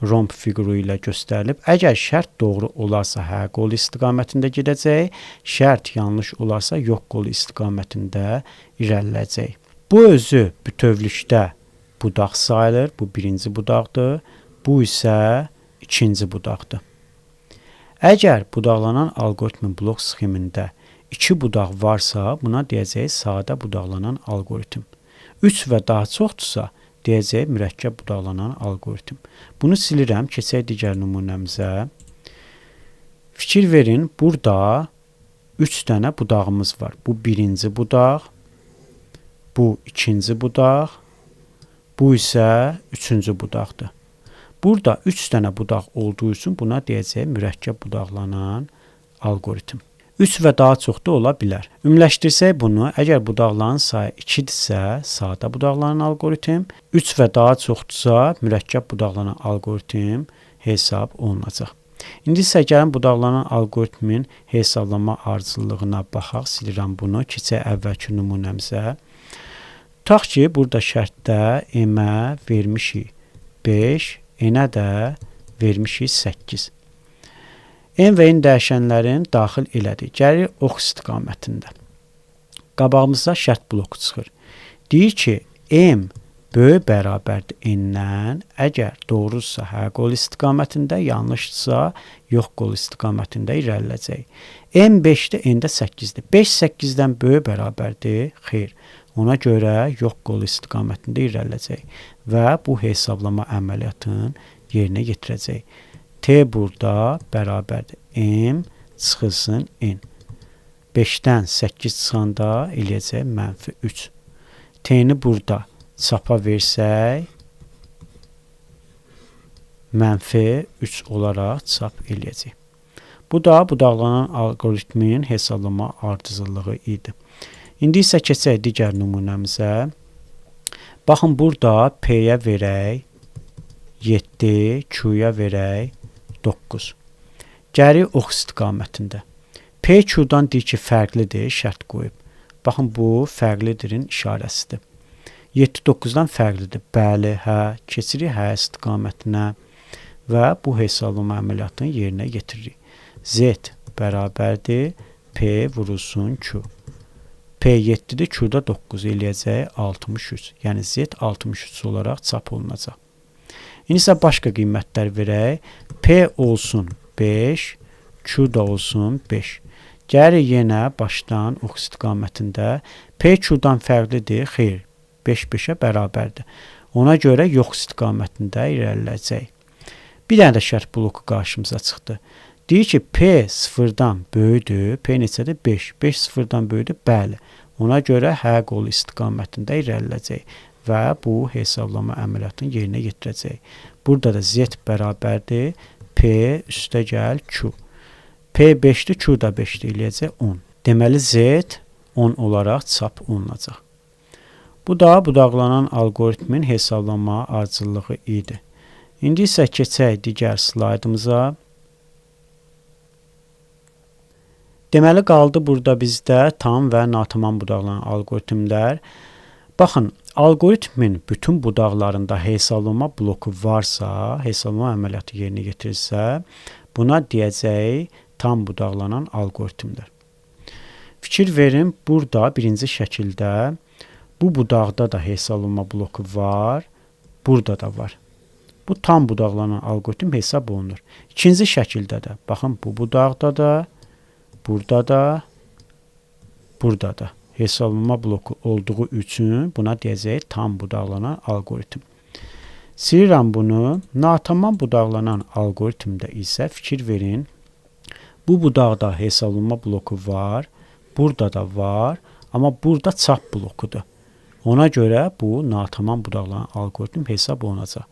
[SPEAKER 1] Romb fiquru ilə göstərilib. Əgər şərt doğru olarsa hə qol istiqamətində gedəcək. Şərt yanlış olarsa yox qol istiqamətində irəliləyəcək. Bu özü bütövlükdə budaq sayılır. Bu birinci budaqdır. Bu isə ikinci budaqdır. Əgər budaqlanan alqoritmin blok sxemində 2 budaq varsa, buna deyəcək sadə budaqlanan alqoritm. 3 və daha çoxdursa, deyəcək mürəkkəb budaqlanan alqoritm. Bunu silirəm, keçək digər nümunəmizə. Fikir verin, burada 3 dənə budağımız var. Bu birinci budaq. Bu ikinci budaq, bu isə üçüncü budaqdır. Burada 3 dənə budaq olduğu üçün buna deyəcək mürəkkəb budaqlanan alqoritm. 3 və daha çox da ola bilər. Ümumiləşdirsək bunu, əgər budaqların sayı 2-dirsə, sadə budaqlanan alqoritm, 3 və daha çoxdursa, mürəkkəb budaqlanan alqoritm hesab olunacaq. İndi isə gəlin budaqlanan alqoritmin hesablama ardıcıllığına baxaq. Silirəm bunu, keçək əvvəlki nümunəmizə. Tutaq ki, burada şərtdə M-ə vermişik 5, N-ə də vermişik 8. N və N dəyişənlərin daxil elədik. Gəlir ox istiqamətində. Qabağımızda şərt bloku çıxır. Deyir ki, M böyük bərabərdir N-dən. Əgər doğrudursa hə qol istiqamətində, yanlışdırsa yox qol istiqamətində irəliləyəcək. M 5-də, N də 8-dir. 5 8-dən böyük bərabərdir? Xeyr. Ona görə yox qol istiqamətində irəliləyəcək və bu hesablama əməliyyatını yerinə yetirəcək. T burada bərabərdir M çıxılsın N. 5-dən 8 çıxanda eləyəcək -3. T-ni burada çapa versək, -3 olaraq çap eləyəcək. Bu da budaqlanan alqoritmin hesablama ardıcıllığı idi. İndi isə keçək digər nümunəmizə. Baxın, burada P-yə verək 7, Q-ya verək 9. Gəri ox istiqamətində. P Q-dan deyir ki, fərqlidir, şərt qoyub. Baxın, bu fərqlidirin işarəsidir. 7 9-dan fərqlidir. Bəli, hə, keçirik hə istiqamətinə və bu hesablama əməliyyatını yerinə yetiririk. Z bərabərdir P vurulsun Q. P 7-dir, Q-da 9 eləyəcək 63. Yəni Z 63 olaraq çap olunacaq. İndi isə başqa qiymətlər verək. P olsun 5, Q da olsun 5. Gəlir yenə başdan ox istiqamətində. P Q-dan fərqlidir, xeyr. 5 5-ə bərabərdir. Ona görə yox istiqamətində irəliləyəcək. Bir dənə də şərt bloku qarşımıza çıxdı. Deyir ki, P 0-dan böyüdür. P neçədir? 5. 5 0-dan böyüdür. Bəli. Ona görə hə qolu istiqamətində irəliləyəcək və bu hesablama əməliyyatını yerinə yetirəcək. Burada da Z bərabərdir P üstə gəl Q. P 5-dir, Q da 5-dir, eləyəcək 10. Deməli Z 10 olaraq çap olunacaq. Bu da budaqlanan alqoritmin hesablama ardıcıllığı idi. İndi isə keçək digər slaydımıza. Deməli, qaldı burada bizdə tam və natamam budaqlanan alqoritmlər. Baxın, alqoritmin bütün budaqlarında hesablama bloku varsa, hesablama əməliyyatı yerinə yetirirsə, buna deyəcək tam budaqlanan alqoritmlər. Fikir verin, burada birinci şəkildə bu budaqda da hesablama bloku var, burada da var. Bu tam budaqlanan alqoritm hesab olunur. İkinci şəkildə də, baxın, bu budaqda da, burada da, burada da hesablama bloku olduğu üçün buna deyəcək tam budaqlanan alqoritm. Silirəm bunu. Natamam budaqlanan alqoritmdə isə fikir verin. Bu budaqda hesablama bloku var, burada da var, amma burada çap blokudur. Ona görə bu natamam budaqlanan alqoritm hesab olunacaq.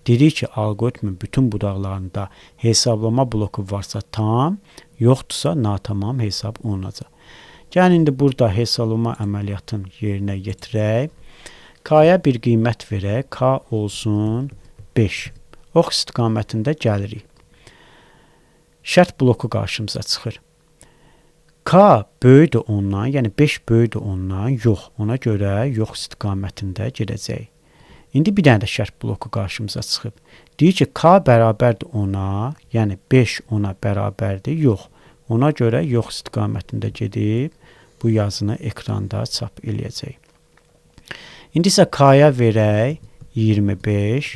[SPEAKER 1] Dedik ki, alqoritmin bütün budaqlarında hesablama bloku varsa tam, yoxdursa natamam hesab olunacaq. Gəlin indi burada hesablama əməliyyatını yerinə yetirək. K-ya bir qiymət verək. K olsun 5. Ox istiqamətində gəlirik. Şərt bloku qarşımıza çıxır. K böyüdür ondan, yəni 5 böyüdür ondan, yox. Ona görə yox istiqamətində gedəcək. İndi bir dənə də şərt bloku qarşımıza çıxıb. Deyir ki, K bərabərdir ona, yəni 5 ona bərabərdir, yox. Ona görə yox istiqamətində gedib bu yazını ekranda çap eləyəcək. İndi isə K-ya verək 25.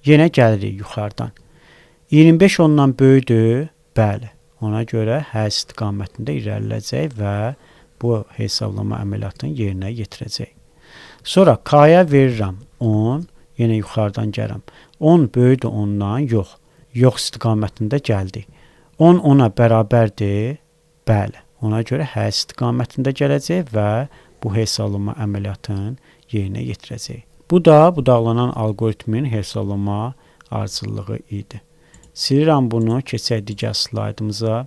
[SPEAKER 1] Yenə gəlirik yuxarıdan. 25 ondan böyüdür, bəli. Ona görə hə istiqamətində irəliləyəcək və bu hesablama əməliyyatını yerinə yetirəcək. Sonra K-ya verirəm 10, yenə yuxarıdan gəlirəm. 10 böyüdür ondan, yox. Yox istiqamətində gəldik. 10 ona bərabərdir, bəli. Ona görə hə istiqamətində gələcək və bu hesablama əməliyyatını yerinə yetirəcək. Bu da budaqlanan alqoritmin hesablama ardıcıllığı idi. Silirəm bunu, keçək digər slaydımıza.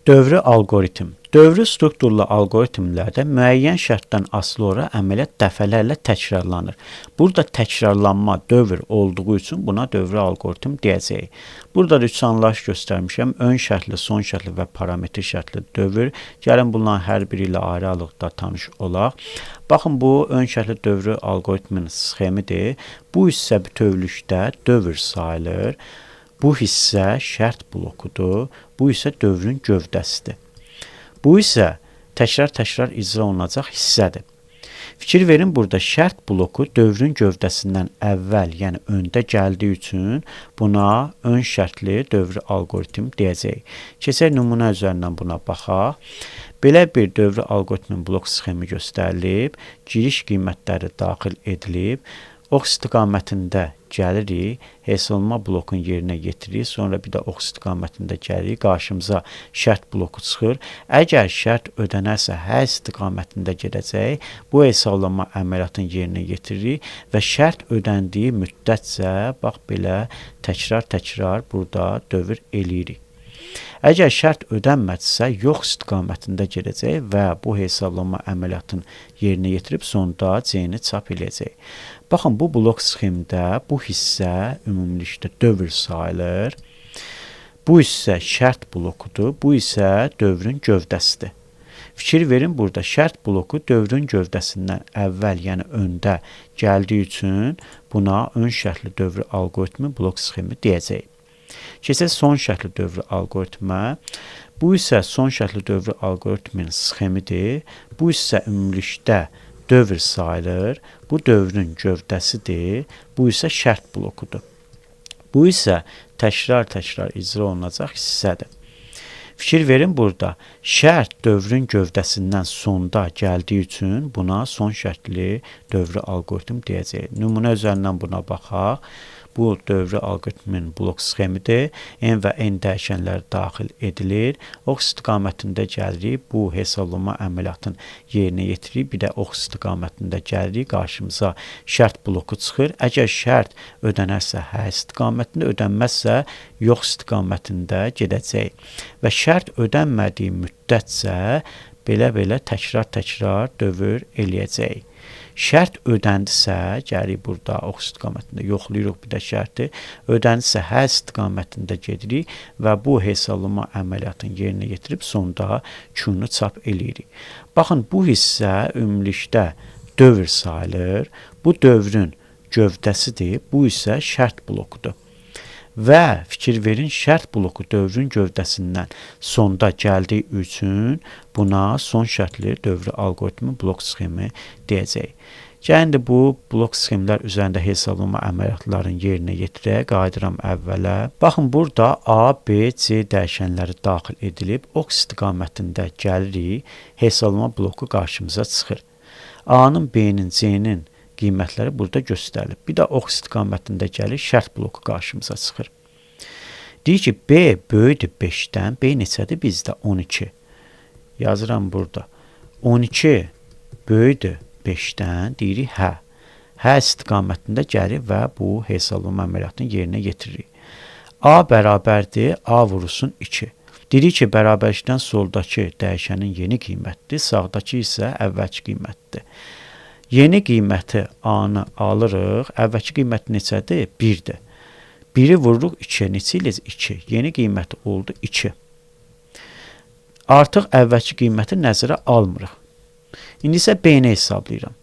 [SPEAKER 1] Dövrü alqoritm. Dövrü strukturlu alqoritmlərdə müəyyən şərtdən asılı olaraq əməliyyat dəfələrlə təkrarlanır. Burada təkrarlanma dövr olduğu üçün buna dövrü alqoritm deyəcəyik. Burada da üç anlayış göstərmişəm. Ön şərtli, son şərtli və parametr şərtli dövr. Gəlin bunların hər biri ilə ayrı-ayrılıqda tanış olaq. Baxın, bu ön şərtli dövrü alqoritmin sxemidir. Bu hissə bütövlükdə dövr sayılır. Bu hissə şərt blokudur. Bu isə dövrün gövdəsidir. Bu isə təkrar-təkrar icra olunacaq hissədir. Fikir verin, burada şərt bloku dövrün gövdəsindən əvvəl, yəni öndə gəldiyi üçün buna ön şərtli dövrü alqoritm deyəcək. Keçək nümunə üzərindən buna baxaq. Belə bir dövrü alqoritmin blok sxemi göstərilib, giriş qiymətləri daxil edilib, Ox istiqamətində gəlirik, hesablama blokun yerinə yetiririk, sonra bir də ox istiqamətində gəlirik, qarşımıza şərt bloku çıxır. Əgər şərt ödənərsə hər istiqamətində gedəcək, bu hesablama əməliyyatını yerinə yetiririk və şərt ödəndiyi müddətcə bax belə təkrar burada dövr eləyirik. Əgər şərt ödənmədisə, yox istiqamətində gedəcək və bu hesablama əməliyyatını yerinə yetirib sonda C-ni çap eləyəcək. Baxın, bu blok sxemdə bu hissə ümumilikdə dövr sayılır. Bu hissə şərt blokudur, bu isə dövrün gövdəsidir. Fikir verin, burada şərt bloku dövrün gövdəsindən əvvəl, yəni öndə gəldiyi üçün buna ön şərtli dövr alqoritmi blok sxemi deyəcək. Keçək son şərtli dövr alqoritmə. Bu isə son şərtli dövr alqoritminin sxemidir. Bu isə ümumilikdə dövr sayılır. Bu dövrün gövdəsidir. Bu isə şərt blokudur. Bu isə təkrar icra olunacaq hissədir. Fikir verin, burada şərt dövrün gövdəsindən sonda gəldiyi üçün buna son şərtli dövr alqoritm deyəcək. Nümunə üzərindən buna baxaq. Bu dövrü alqoritmin blok sxemidir. N və N dəyişənləri daxil edilir. Ox istiqamətində gəlirik. Bu hesablama əməliyyatını yerinə yetiririk. Bir də ox istiqamətində gəlirik. Qarşımıza şərt bloku çıxır. Əgər şərt ödənərsə hər istiqamətində, ödənməzsə yox istiqamətində gedəcək. Və şərt ödənmədiyi müddətcə belə təkrar dövr eləyəcək. Şərt ödəndisə, gəlirik burada ox istiqamətində yoxlayırıq bir də şərti, ödəndisə hər istiqamətində gedirik və bu hesablama əməliyyatını yerinə yetirib sonda Q-nu çap eləyirik. Baxın, bu hissə ümumilikdə dövr sayılır. Bu dövrün gövdəsidir, bu isə şərt blokudur. Və fikir verin, şərt bloku dövrün gövdəsindən sonda gəldiyi üçün buna son şərtli dövr alqoritmi blok sxemi deyəcək. Gəlin bu blok sxemlər üzərində hesablama əməliyyatlarının yerinə yetirək, qayıdıram əvvələ. Baxın, burada A, B, C dəyişənləri daxil edilib, ox istiqamətində gəlirik, hesablama bloku qarşımıza çıxır. A-nın, B-nin, C-nin qiymətləri burada göstərilib. Bir də ox istiqamətində gəlir, şərt bloku qarşımıza çıxır. Deyir ki, B böyüdür 5-dən, B neçədir bizdə? 12. Yazıram burada. 12 böyüdür 5-dən, deyirik hə. Hə istiqamətində gəlir və bu hesablama əməliyyatını yerinə yetiririk. A bərabərdir, A vurulsun 2. Deyirik ki, bərabərlikdən soldakı dəyişənin yeni qiymətidir, sağdakı isə əvvəlki qiymətdir. Yeni qiyməti A-nı alırıq. Əvvəlki qiyməti neçədir? 1-dir. 1-i vururuq 2-yə. Neçə eləyəcək? 2. Yeni qiyməti oldu 2. Artıq əvvəlki qiyməti nəzərə almırıq. İndi isə B-ni hesablayıram.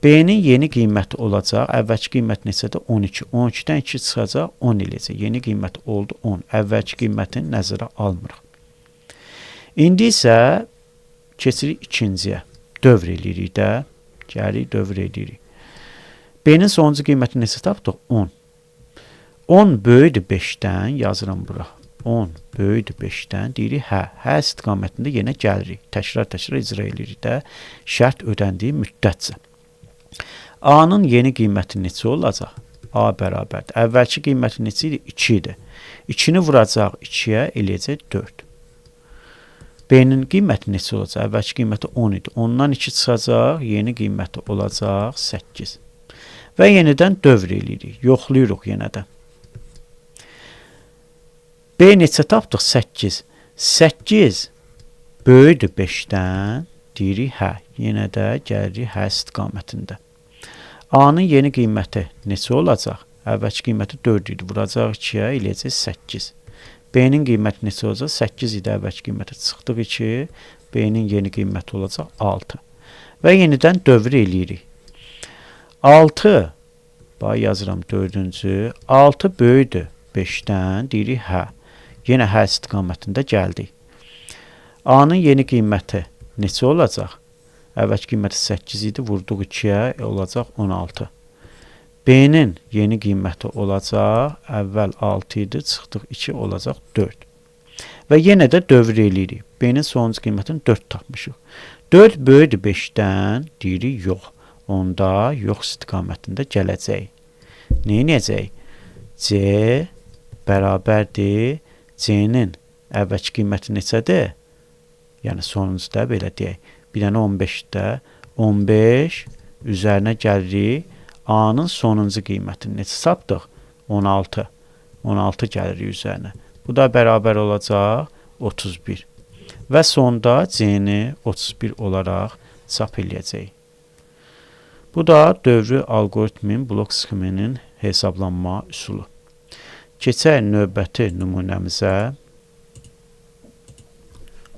[SPEAKER 1] B-nin yeni qiyməti olacaq. Əvvəlki qiyməti neçədir? 12. 12-dən 2 çıxacaq, 10 eləyəcək. Yeni qiyməti oldu 10. Əvvəlki qiymətini nəzərə almırıq. İndi isə keçirik ikinciyə. Dövr eləyirik də. Gəlirik, dövr edirik. B-nin sonuncu qiyməti neçə tapdıq? 10. 10 böyüdür 5-dən, yazıram bura. 10 böyüdür 5-dən, deyirik hə. Hə istiqamətində yenə gəlirik. Təkrar icra edirik də, şərt ödəndiyi müddətcə. A-nın yeni qiyməti neçə olacaq? A bərabərdir. Əvvəlki qiyməti neçə idi? 2 idi. 2-ni vuracaq 2-yə, eləyəcək 4. B-nin qiyməti neçə olacaq? Əvvəlki qiyməti 10 idi. 10-dan 2 çıxacaq, yeni qiyməti olacaq 8. Və yenidən dövr eləyirik, yoxlayırıq yenə də. B neçə tapdıq? 8. 8 böyüdür 5-dən, deyirik hə. Yenə də gəlirik hə istiqamətində. A-nın yeni qiyməti neçə olacaq? Əvvəlki qiyməti 4 idi, vuracaq 2-yə, eləyəcək 8. B-nin qiyməti neçə olacaq? 8 idi, əvvəlki qiyməti çıxdıq 2. B-nin yeni qiyməti olacaq 6. Və yenidən dövr eləyirik. 6, bax yazıram 4-cü. 6 böyüdür 5-dən, deyirik hə. Yenə hə istiqamətində gəldik. A-nın yeni qiyməti neçə olacaq? Əvvəlki qiyməti 8 idi, vurduq 2-yə, olacaq 16. B-nin yeni qiyməti olacaq, əvvəl 6 idi, çıxdıq 2, olacaq 4. Və yenə də dövr eləyirik. B-nin sonuncu qiymətini 4 tapmışıq. 4 böyüdür 5-dən, deyirik yox. onda yox istiqamətində gələcək. Nə edəcək? C bərabərdir C-nin əvvəlki qiyməti neçədir? Yəni sonuncuda belə deyək. Bir dənə 15-də 15 üzərinə gəlirik. A-nın sonuncu qiymətini neçə sapdıq? 16. 16 gəlirik üzərinə. Bu da bərabər olacaq 31. Və sonda C-ni 31 olaraq çap eləyəcək. Bu da dövrü alqoritmin blok sxeminin hesablanma üsulu. Keçək növbəti nümunəmizə.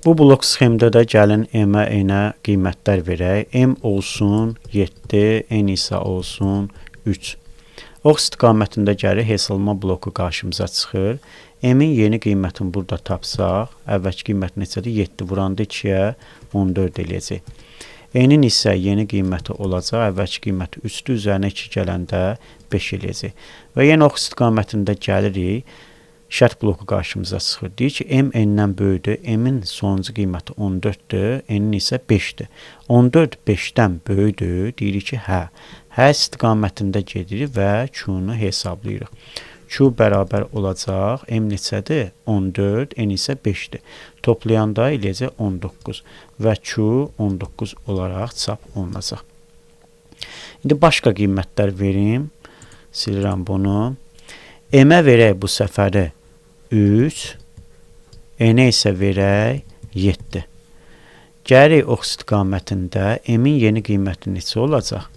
[SPEAKER 1] Bu blok sxemdə də gəlin M-ə eyni qiymətlər verək. M olsun 7, N isə olsun 3. Ox istiqamətində gəlir hesablama bloku qarşımıza çıxır. M-in yeni qiymətini burada tapsaq, əvvəlki qiymət neçədir? 7 vuranda 2-yə 14 eləyəcək. N-in isə yeni qiyməti olacaq, əvvəlki qiyməti 3-dür, üzərinə 2 gələndə 5 eləyəcək. Və yenə ox istiqamətində gəlirik, şərt bloku qarşımıza çıxır. Deyir ki, M N-dən böyükdür, M-in sonuncu qiyməti 14-dür, N-in isə 5-dir. 14 5-dən böyükdür, deyirik ki, hə. Hə istiqamətində gedirik və Q-nu hesablayırıq. Q bərabər olacaq, M neçədir? 14, N isə 5-dir. Toplayanda eləyəcək 19 və Q 19 olaraq çap olunacaq. İndi başqa qiymətlər verim. Silirəm bunu. M-ə verək bu səfəri 3, N-ə isə verək 7. Gəlirik ox istiqamətində M-in yeni qiyməti neçə olacaq?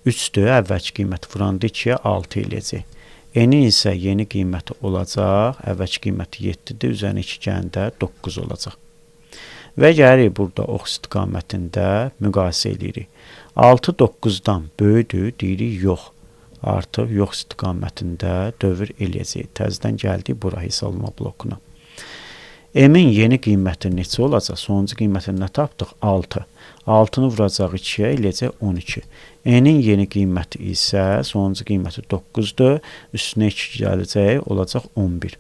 [SPEAKER 1] 3-dür, əvvəlki qiyməti vuranda 2-yə 6 eləyəcək. N-in isə yeni qiyməti olacaq, əvvəlki qiyməti 7-dir, üzərinə 2 gələndə 9 olacaq. Və gəlirik burada ox istiqamətində müqayisə edirik. 6 9-dan böyükdür, deyirik yox. Artıq yox istiqamətində dövr eləyəcək. Təzədən gəldik bura hesablama blokuna. M-in yeni qiyməti neçə olacaq? Sonuncu qiymətini nə tapdıq? 6. 6-nı vuracaq 2-yə eləyəcək 12. N-in yeni qiyməti isə sonuncu qiyməti 9-dur. Üstünə 2 gələcək, olacaq 11.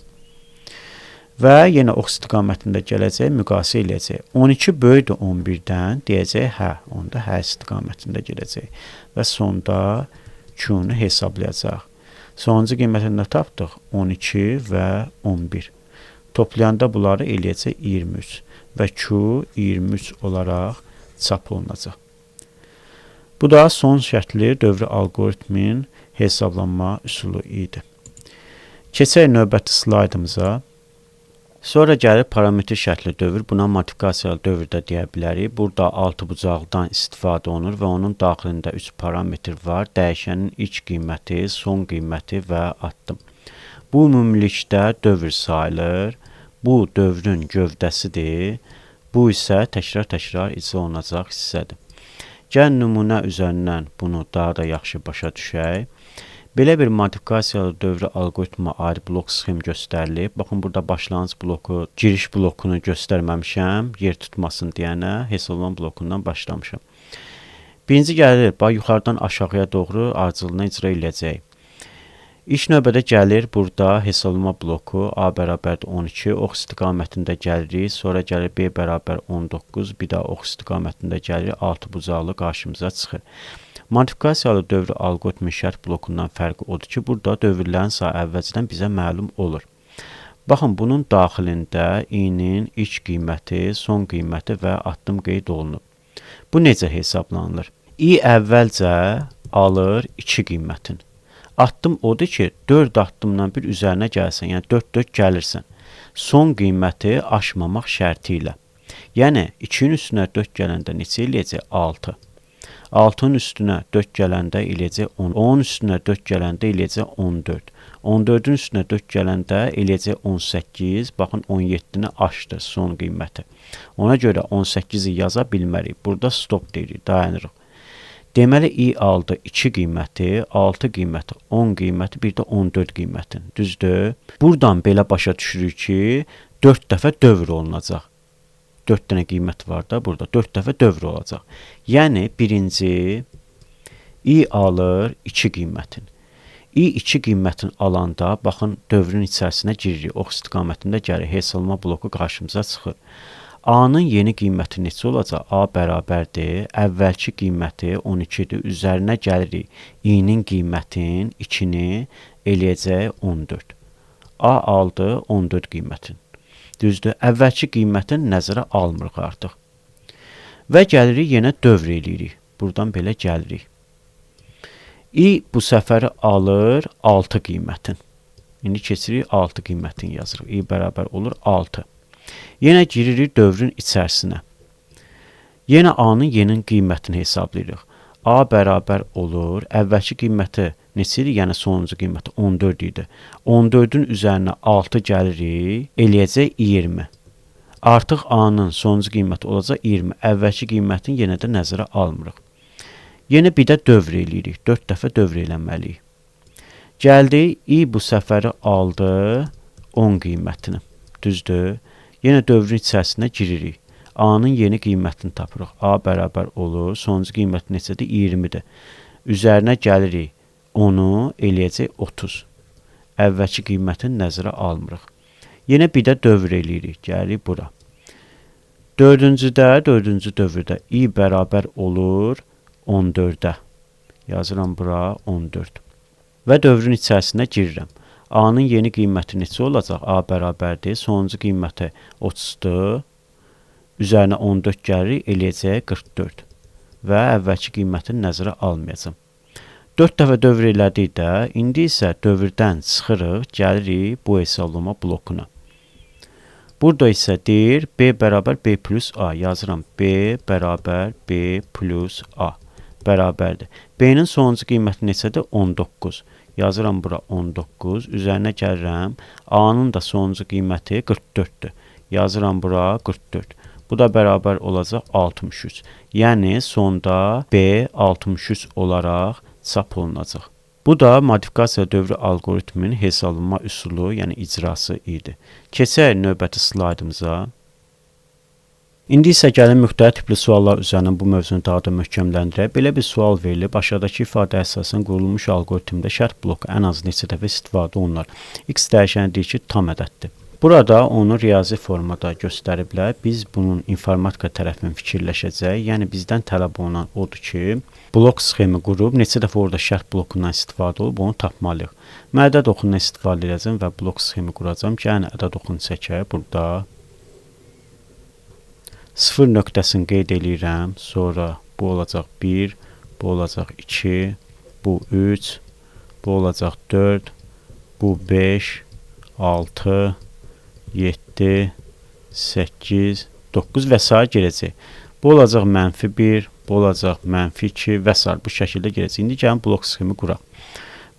[SPEAKER 1] Və yenə ox istiqamətində gələcək, müqayisə eləyəcək. 12 böyükdür 11-dən, deyəcək hə, onda hə istiqamətində gələcək. Və sonda Q-nu hesablayacaq. Sonuncu qiymətini tapdıq 12 və 11. Toplayanda bunları eləyəcək 23 və Q 23 olaraq çap olunacaq. Bu da son şərtli dövrü alqoritmin hesablanma üsulu idi. Keçək növbəti slaydımıza. Sonra gəlir parametr şərtli dövr. Buna modifikasiyalı dövr də deyə bilərik. Burada 6 bucaqdan istifadə olunur və onun daxilində 3 parametr var. Dəyişənin ilk qiyməti, son qiyməti və addım. Bu ümumilikdə dövr sayılır. Bu dövrün gövdəsidir. Bu isə təkrar-təkrar icra olunacaq hissədir. Gəl nümunə üzərindən bunu daha da yaxşı başa düşək. Belə bir modifikasiyalı dövrü alqoritmə aid blok sxem göstərilib. Baxın, burada başlanğıc bloku, giriş blokunu göstərməmişəm. Yer tutmasın deyənə hesablama blokundan başlamışam. Birinci gəlir, yuxarıdan aşağıya doğru ardıcıllığına icra eləyəcək. İlk növbədə gəlir burada hesablama bloku A bərabərdir 12, ox istiqamətində gəlirik, sonra gəlir B bərabər 19, bir daha ox istiqamətində gəlir 6 bucaqlı qarşımıza çıxır. Modifikasiyalı dövrü alqoritmin şərt blokundan fərqi odur ki, burada dövrlərin sayı əvvəlcədən bizə məlum olur. Baxın, bunun daxilində i-nin ilk qiyməti, son qiyməti və addım qeyd olunub. Bu necə hesablanılır? I əvvəlcə alır 2 qiymətin. Addım odur ki, 4 addımdan bir üzərinə gəlsən, yəni 4-4 gəlirsən. Son qiyməti aşmamaq şərti ilə. Yəni, 2-nin üstünə 4 gələndə neçə eləyəcək? 6. 6-nın üstünə 4 gələndə eləyəcək 10. 10-un üstünə 4 gələndə eləyəcək 14. 14-ün üstünə 4 gələndə eləyəcək 18. Baxın, 17-ni aşdı son qiyməti. Ona görə 18-i yaza bilmərik. Burada stop deyirik, dayanırıq. Deməli, i aldı 2 qiyməti, 6 qiyməti, 10 qiyməti, bir də 14 qiymətin. Düzdür? Buradan belə başa düşürük ki, 4 dəfə dövr olunacaq. 4 dənə qiymət var da burada, 4 dəfə dövr olacaq. Yəni, birinci, i alır 2 qiymətin. I 2 qiymətin alanda, baxın, dövrün içərisinə giririk. Ox istiqamətində gəlir, hesablama bloku qarşımıza çıxır. A-nın yeni qiyməti neçə olacaq? A bərabərdir. Əvvəlki qiyməti 12-dir. Üzərinə gəlirik. I-nin qiymətin 2-ni eləyəcək 14. A aldı 14 qiymətin. Düzdür. Əvvəlki qiymətin nəzərə almırıq artıq. Və gəlirik yenə dövr eləyirik. Buradan belə gəlirik. I bu səfəri alır 6 qiymətin. İndi keçirik 6 qiymətin yazırıq. I bərabər olur 6. Yenə giririk dövrün içərisinə. Yenə A-nın yeni qiymətini hesablayırıq. A bərabər olur. Əvvəlki qiyməti neçə idi? Yəni sonuncu qiyməti 14 idi. 14-ün üzərinə 6 gəlirik. Eləyəcək 20. Artıq A-nın sonuncu qiyməti olacaq 20. Əvvəlki qiymətin yenə də nəzərə almırıq. Yenə bir də dövr eləyirik. 4 dəfə dövr eləməliyik. Gəldik. I bu səfəri aldı 10 qiymətini. Düzdür. Yenə dövrün içərisinə giririk. A-nın yeni qiymətini tapırıq. A bərabər olur. Sonuncu qiymət neçədir? 20-dir. Üzərinə gəlirik. Onu eləyəcək 30. Əvvəlki qiymətin nəzərə almırıq. Yenə bir də dövr eləyirik. Gəlirik bura. Dördüncü dövrdə I bərabər olur 14-də. Yazıram bura 14. Və dövrün içərisinə girirəm. A-nın yeni qiyməti neçə olacaq? A bərabərdir. Sonuncu qiyməti 30-dur. Üzərinə 14 gəlirik, eləyəcək 44. Və əvvəlki qiymətini nəzərə almayacam. 4 dəfə dövr elədik də, indi isə dövrdən çıxırıq, gəlirik bu hesablama blokuna. Burada isə deyir, B bərabər B plus A. Yazıram, B bərabər B plus A. Bərabərdir. B-nin sonuncu qiyməti neçədir? 19. Yazıram bura 19. Üzərinə gəlirəm. A-nın da sonuncu qiyməti 44-dür. Yazıram bura 44. Bu da bərabər olacaq 63. Yəni sonda B 63 olaraq çap olunacaq. Bu da modifikasiya dövrü algoritminin hesablanma üsulu, yəni icrası idi. Keçək növbəti slaydımıza. İndi isə gəlin müxtəlif tipli suallar üzərindən bu mövzunu daha da möhkəmləndirək. Belə bir sual verilib, aşağıdakı ifadə əsasən qurulmuş algoritmdə şərt bloku ən az neçə dəfə istifadə olunur. X dəyişəni deyir ki, tam ədəddir. Burada onu riyazi formada göstəriblər. Biz bunun informatika tərəfindən fikirləşəcək. Yəni bizdən tələb olunan odur ki, blok sxemi qurub neçə dəfə orada şərt blokundan istifadə olub onu tapmalıyıq. Mən ədəd oxundan istifadə edəcəm və blok sxemi quracam ki, yəni ədəd oxunu çəkək burada. 0 nöqtəsini qeyd eləyirəm, sonra bu olacaq 1, bu olacaq 2, bu 3, bu olacaq 4, bu 5, 6, 7, 8, 9 və s. gələcək. Bu olacaq -1, bu olacaq -2 və s. bu şəkildə gələcək. İndi gəlin blok sxemi quraq.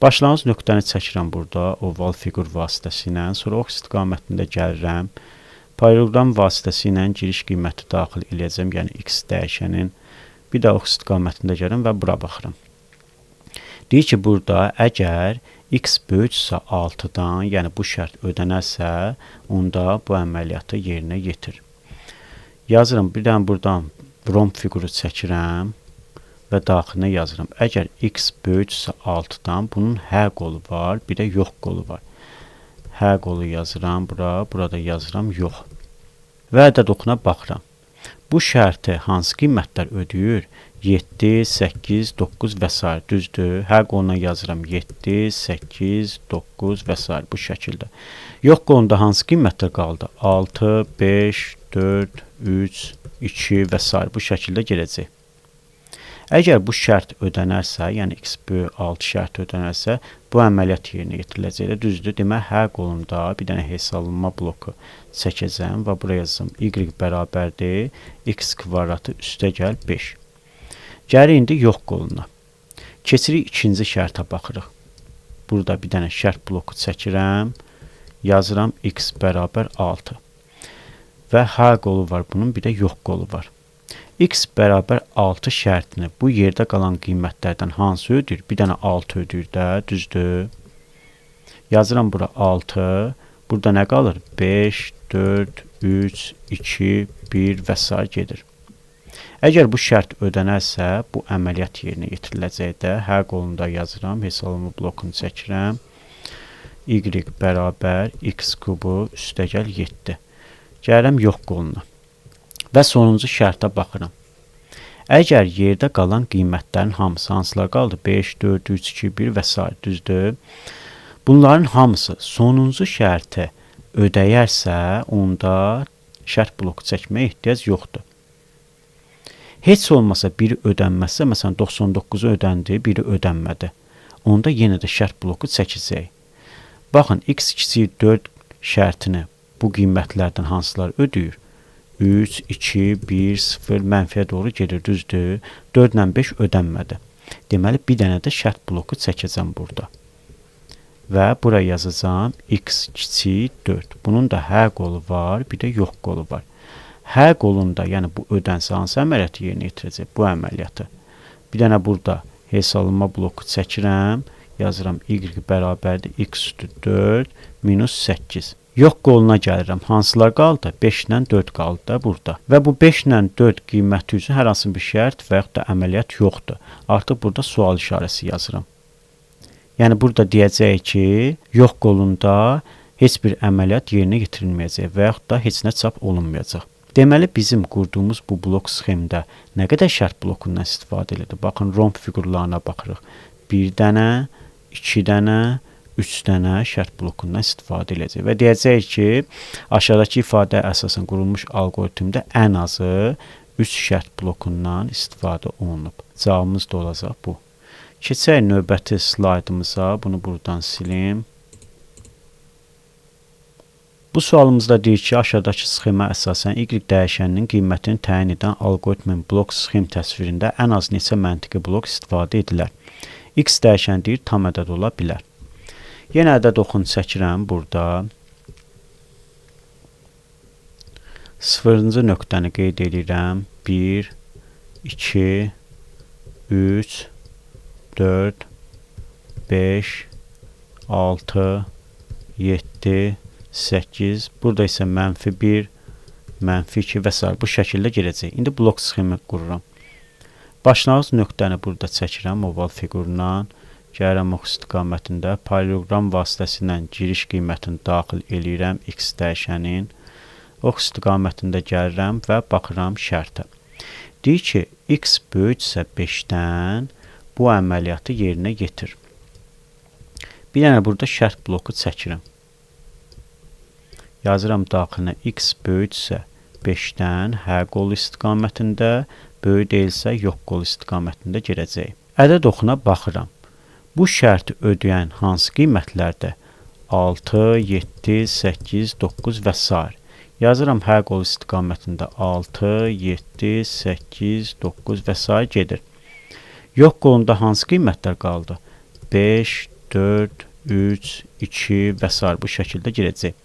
[SPEAKER 1] Başlanğıc nöqtəni çəkirəm burada oval fiqur vasitəsilə, sonra ox istiqamətində gəlirəm. Parallelogram vasitəsilə giriş qiyməti daxil eləyəcəm, yəni x dəyişənin. Bir də ox istiqamətində gəlirəm və bura baxıram. Deyir ki, burada əgər x böyüksə 6-dan, yəni bu şərt ödənərsə, onda bu əməliyyatı yerinə yetir. Yazıram, bir dənə buradan romb fiquru çəkirəm və daxilinə yazıram. Əgər x böyüksə 6-dan, bunun hə qolu var, bir də yox qolu var. Hə qolu yazıram bura, burada yazıram yox. Və ədəd oxuna baxıram. Bu şərti hansı qiymətlər ödəyir? 7, 8, 9 və s. düzdür. Hə qoluna yazıram 7, 8, 9 və s. bu şəkildə. Yox qolunda hansı qiymətlər qaldı? 6, 5, 4, 3, 2 və s. bu şəkildə gələcək. Əgər bu şərt ödənərsə, yəni x böyük 6 şərt ödənərsə, bu əməliyyat yerinə yetiriləcək. Düzdür, demək, hər qolunda bir dənə hesablanma bloku çəkəcəm və buraya yazım. Y bərabərdir, x kvadratı üstəgəl 5. Gəlir indi yox qoluna. Keçirik ikinci şərtə baxırıq. Burada bir dənə şərt bloku çəkirəm, yazıram x bərabər 6. Və hər qolu var bunun, bir də yox qolu var. X bərabər 6 şərtini bu yerdə qalan qiymətlərdən hansı ödür? Bir dənə 6 ödür də, düzdür. Yazıram bura 6. Burada nə qalır? 5, 4, 3, 2, 1 və s. gedir. Əgər bu şərt ödənərsə, bu əməliyyat yerinə yetiriləcək də. Hər qolunda yazıram, hesablama blokunu çəkirəm. Y bərabər x kubu üstəgəl 7. Gəlirəm yox qoluna. və sonuncu şərtə baxıram. Əgər yerdə qalan qiymətlərin hamısı hansılar qaldı? 5, 4, 3, 2, 1 və s. düzdür? Bunların hamısı sonuncu şərti ödəyərsə, onda şərt bloku çəkməyə ehtiyac yoxdur. Heç olmasa biri ödənməzsə, məsələn 99-u ödəndi, biri ödənmədi. Onda yenə də şərt bloku çəkəcək. Baxın, x kiçik 4 şərtini bu qiymətlərdən hansılar ödəyir? 3, 2, 1, 0, mənfiyə doğru gedir, düzdür? 4 ilə 5 ödənmədi. Deməli, bir dənə də şərt bloku çəkəcəm burada. Və buraya yazacağım x kiçik 4. Bunun da hə qolu var, bir də yox qolu var. Hə qolunda, yəni bu ödənsə hansı əməliyyatı yerinə yetirəcək? Bu əməliyyatı. Bir dənə burada hesablama bloku çəkirəm, yazıram y bərabərdir x üstü 4 minus 8. Yox qoluna gəlirəm. Hansılar qaldı? 5 ilə 4 qaldı da burada. Və bu 5 ilə 4 qiyməti üçün hər hansı bir şərt və yaxud da əməliyyat yoxdur. Artıq burada sual işarəsi yazıram. Yəni burada deyəcək ki, yox qolunda heç bir əməliyyat yerinə yetirilməyəcək və yaxud da heç nə çap olunmayacaq. Deməli, bizim qurduğumuz bu blok sxemdə nə qədər şərt blokundan istifadə edilir? Baxın, romb fiqurlarına baxırıq. 1 dənə, 2 dənə, 3 dənə şərt blokundan istifadə edəcək. Və deyəcək ki, aşağıdakı ifadə əsasən qurulmuş alqoritmdə ən azı 3 şərt blokundan istifadə olunub. Cavabımız da olacaq bu. Keçək növbəti slaydımıza, bunu buradan silim. Bu sualımızda deyir ki, aşağıdakı sxemə əsasən y dəyişəninin qiymətini təyin edən alqoritmin blok sxem təsvirində ən az neçə məntiqi blok istifadə edilər. X dəyişən deyir, tam ədəd ola bilər. Yenə ədəd oxunu çəkirəm burada. 0-cı nöqtəni qeyd edirəm. 1, 2, 3, 4, 5, 6, 7, 8, burada isə -1, -2 və s. bu şəkildə gedəcək. İndi blok sxemi qururam. Başlanğıc nöqtəni burada çəkirəm oval fiqurla. Gəlirəm ox istiqamətində paralleloqram vasitəsilə giriş qiymətini daxil eləyirəm x dəyişənin. Ox istiqamətində gəlirəm və baxıram şərtə. Deyir ki, x böyüksə 5-dən bu əməliyyatı yerinə yetir. Bir dənə burada şərt bloku çəkirəm. Yazıram daxilinə x böyüksə 5-dən hə qolu istiqamətində, böyük deyilsə yox qolu istiqamətində gedəcək. Ədəd oxuna baxıram. Bu şərti ödəyən hansı qiymətlərdə? 6, 7, 8, 9 və s. Yazıram hə qolu istiqamətində 6, 7, 8, 9 və s. gedir. Yox qolunda hansı qiymətlər qaldı? 5, 4, 3, 2 və s. bu şəkildə gedəcək.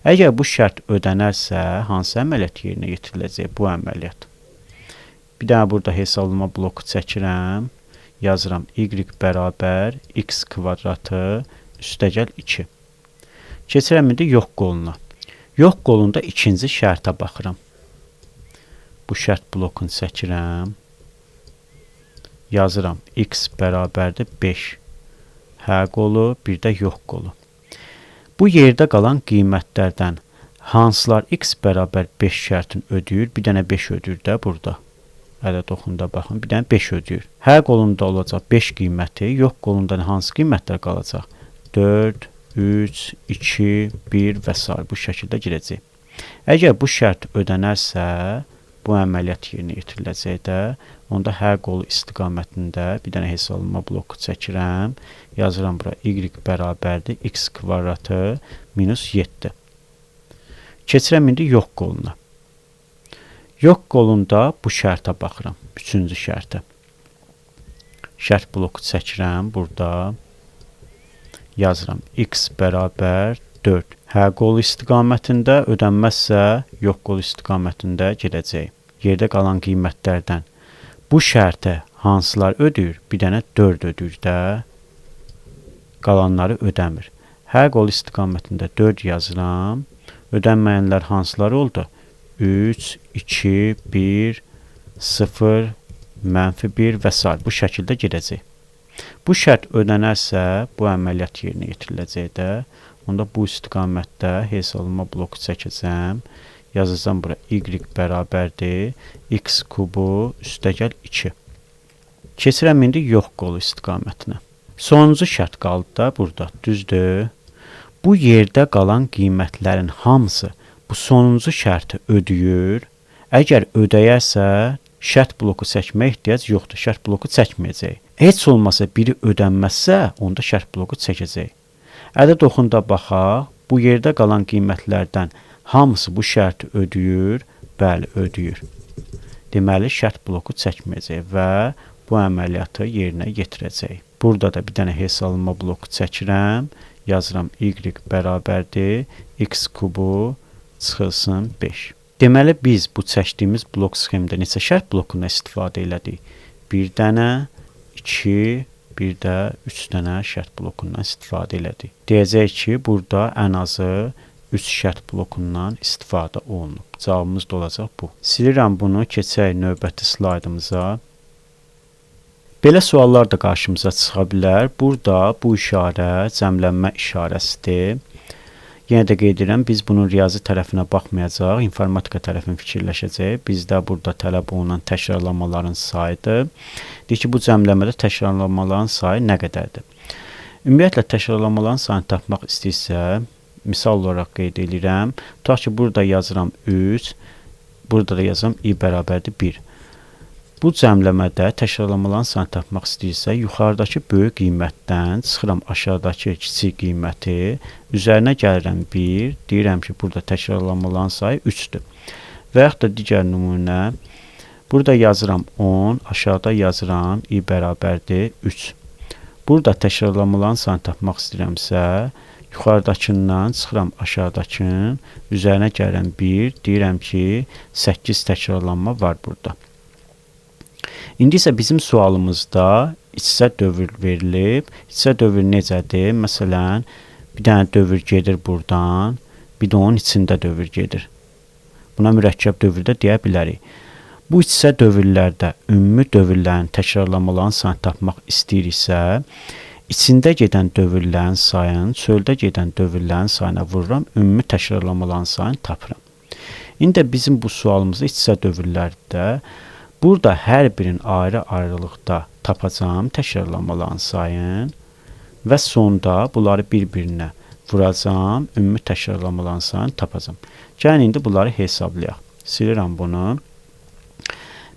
[SPEAKER 1] Əgər bu şərt ödənərsə, hansı əməliyyat yerinə yetiriləcək? Bu əməliyyat. Bir dənə burada hesablama bloku çəkirəm. Yazıram y bərabər x kvadratı üstəgəl 2. Keçirəm indi yox qoluna. Yox qolunda ikinci şərtə baxıram. Bu şərt blokunu çəkirəm. Yazıram x bərabərdir 5. Hə qolu, bir də yox qolu. Bu yerdə qalan qiymətlərdən hansılar x bərabər 5 şərtini ödəyir? Bir dənə 5 ödəyir də burada. Ədəd oxunda baxın, bir dənə 5 ödəyir. Hə qolunda olacaq 5 qiyməti, yox qolunda hansı qiymətlər qalacaq? 4, 3, 2, 1 və s. bu şəkildə gedəcək. Əgər bu şərt ödənərsə, bu əməliyyat yerinə yetiriləcək də, onda hə qolu istiqamətində bir dənə hesablama bloku çəkirəm. Yazıram bura y bərabərdir x kvadratı minus 7. Keçirəm indi yox qoluna. Yox qolunda bu şərtə baxıram. Üçüncü şərtə. Şərt bloku çəkirəm burada. Yazıram x bərabər 4. Hə qolu istiqamətində, ödənməzsə yox qolu istiqamətində gedəcək. Yerdə qalan qiymətlərdən bu şərtə hansılar ödəyir? Bir dənə 4 ödəyir də, qalanları ödəmir. Hə qolu istiqamətində 4 yazıram. Ödənməyənlər hansılar oldu? 3, 2, 1, 0, -1 və s. bu şəkildə gedəcək. Bu şərt ödənərsə, bu əməliyyat yerinə yetiriləcək də. Onda bu istiqamətdə hesablama bloku çəkəcəm. Yazacağım bura y bərabərdir x kubu üstəgəl 2. Keçirəm indi yox qolu istiqamətinə. Sonuncu şərt qaldı da burada, düzdür? Bu yerdə qalan qiymətlərin hamısı bu sonuncu şərti ödəyir. Əgər ödəyərsə, şərt bloku çəkməyə ehtiyac yoxdur. Şərt bloku çəkməyəcək. Heç olmasa biri ödənməzsə, onda şərt bloku çəkəcək. Ədəd oxunda baxaq, bu yerdə qalan qiymətlərdən hamısı bu şərti ödəyir. Bəli, ödəyir. Deməli, şərt bloku çəkməyəcək və bu əməliyyatı yerinə yetirəcək. Burada da bir dənə hesablama bloku çəkirəm. Yazıram y bərabərdir x kubu çıxılsın 5. Deməli, biz bu çəkdiyimiz blok sxemdə neçə şərt blokuna istifadə elədik? Bir dənə, 2, bir də 3 dənə şərt blokundan istifadə elədik. Deyəcək ki, burada ən azı 3 şərt blokundan istifadə olunub. Cavabımız da olacaq bu. Silirəm bunu, keçək növbəti slaydımıza. Belə suallar da qarşımıza çıxa bilər. Burada bu işarə cəmlənmə işarəsidir. Yenə də qeyd edirəm, biz bunun riyazi tərəfinə baxmayacaq, informatika tərəfini fikirləşəcək. Bizdə burada tələb olunan təkrarlamaların sayıdır. Deyir ki, bu cəmləmədə təkrarlamaların sayı nə qədərdir? Ümumiyyətlə, təkrarlamaların sayını tapmaq istəyirsə, misal olaraq qeyd edirəm. Tutaq ki, burada yazıram 3, burada da yazıram i bərabərdir 1. Bu cəmləmədə təkrarlamaların sayını tapmaq istəyirsə, yuxarıdakı böyük qiymətdən çıxıram aşağıdakı kiçik qiyməti, üzərinə gəlirəm 1, deyirəm ki, burada təkrarlamaların sayı 3-dür. Və yaxud da digər nümunə, burada yazıram 10, aşağıda yazıram i bərabərdir 3. Burada təkrarlamaların sayını tapmaq istəyirəmsə, yuxarıdakından çıxıram aşağıdakının, üzərinə gəlirəm 1, deyirəm ki, 8 təkrarlanma var burada. İndi isə bizim sualımızda içsə dövr verilib. İçsə dövr necədir? Məsələn, bir dənə dövr gedir buradan, bir də onun içində dövr gedir. Buna mürəkkəb dövr də deyə bilərik. Bu içsə dövrlərdə ümumi dövrlərin təkrarlamaların sayını tapmaq istəyiriksə, içində gedən dövrlərin sayını, çöldə gedən dövrlərin sayına vururam, ümumi təkrarlamaların sayını tapıram. İndi bizim bu sualımızda içsə dövrlərdə burada hər birinin ayrı-ayrılıqda tapacağım təkrarlamaların sayını və sonda bunları bir-birinə vuracağım, ümumi təkrarlamaların sayını tapacağım. Gəlin, indi bunları hesablayaq. Silirəm bunu.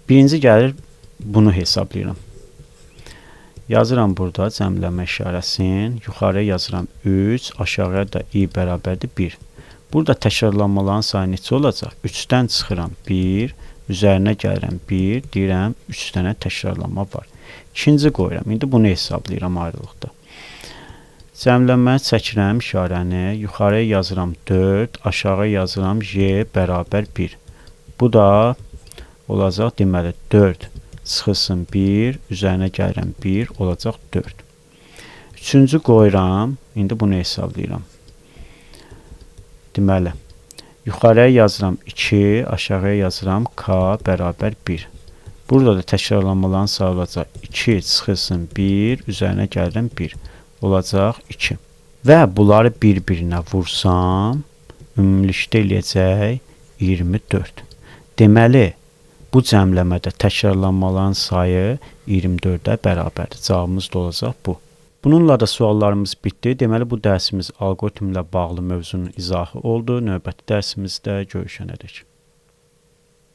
[SPEAKER 1] Birinci gəlir, bunu hesablayıram. Yazıram burada cəmləmə işarəsini, yuxarıya yazıram 3, aşağıya da i bərabərdir 1. Burada təkrarlamaların sayı neçə olacaq? 3-dən çıxıram 1, üzərinə gəlirəm 1, deyirəm 3 dənə təkrarlama var. İkinci qoyuram, indi bunu hesablayıram ayrılıqda. Cəmlənməni çəkirəm işarəni, yuxarıya yazıram 4, aşağıya yazıram j bərabər 1. Bu da olacaq, deməli 4 çıxılsın 1, üzərinə gəlirəm 1, olacaq 4. Üçüncü qoyuram, indi bunu hesablayıram. Deməli, yuxarıya yazıram 2, aşağıya yazıram k bərabər 1. Burada da təkrarlamaların sayı olacaq 2 çıxılsın 1, üzərinə gəlirəm 1. Olacaq 2. Və bunları bir-birinə vursam, ümumilikdə eləyəcək 24. Deməli, bu cəmləmədə təkrarlanmaların sayı 24-ə bərabərdir. Cavabımız da olacaq bu. Bununla da suallarımız bitdi. Deməli, bu dərsimiz alqoritmlə bağlı mövzunun izahı oldu. Növbəti dərsimizdə görüşənədək.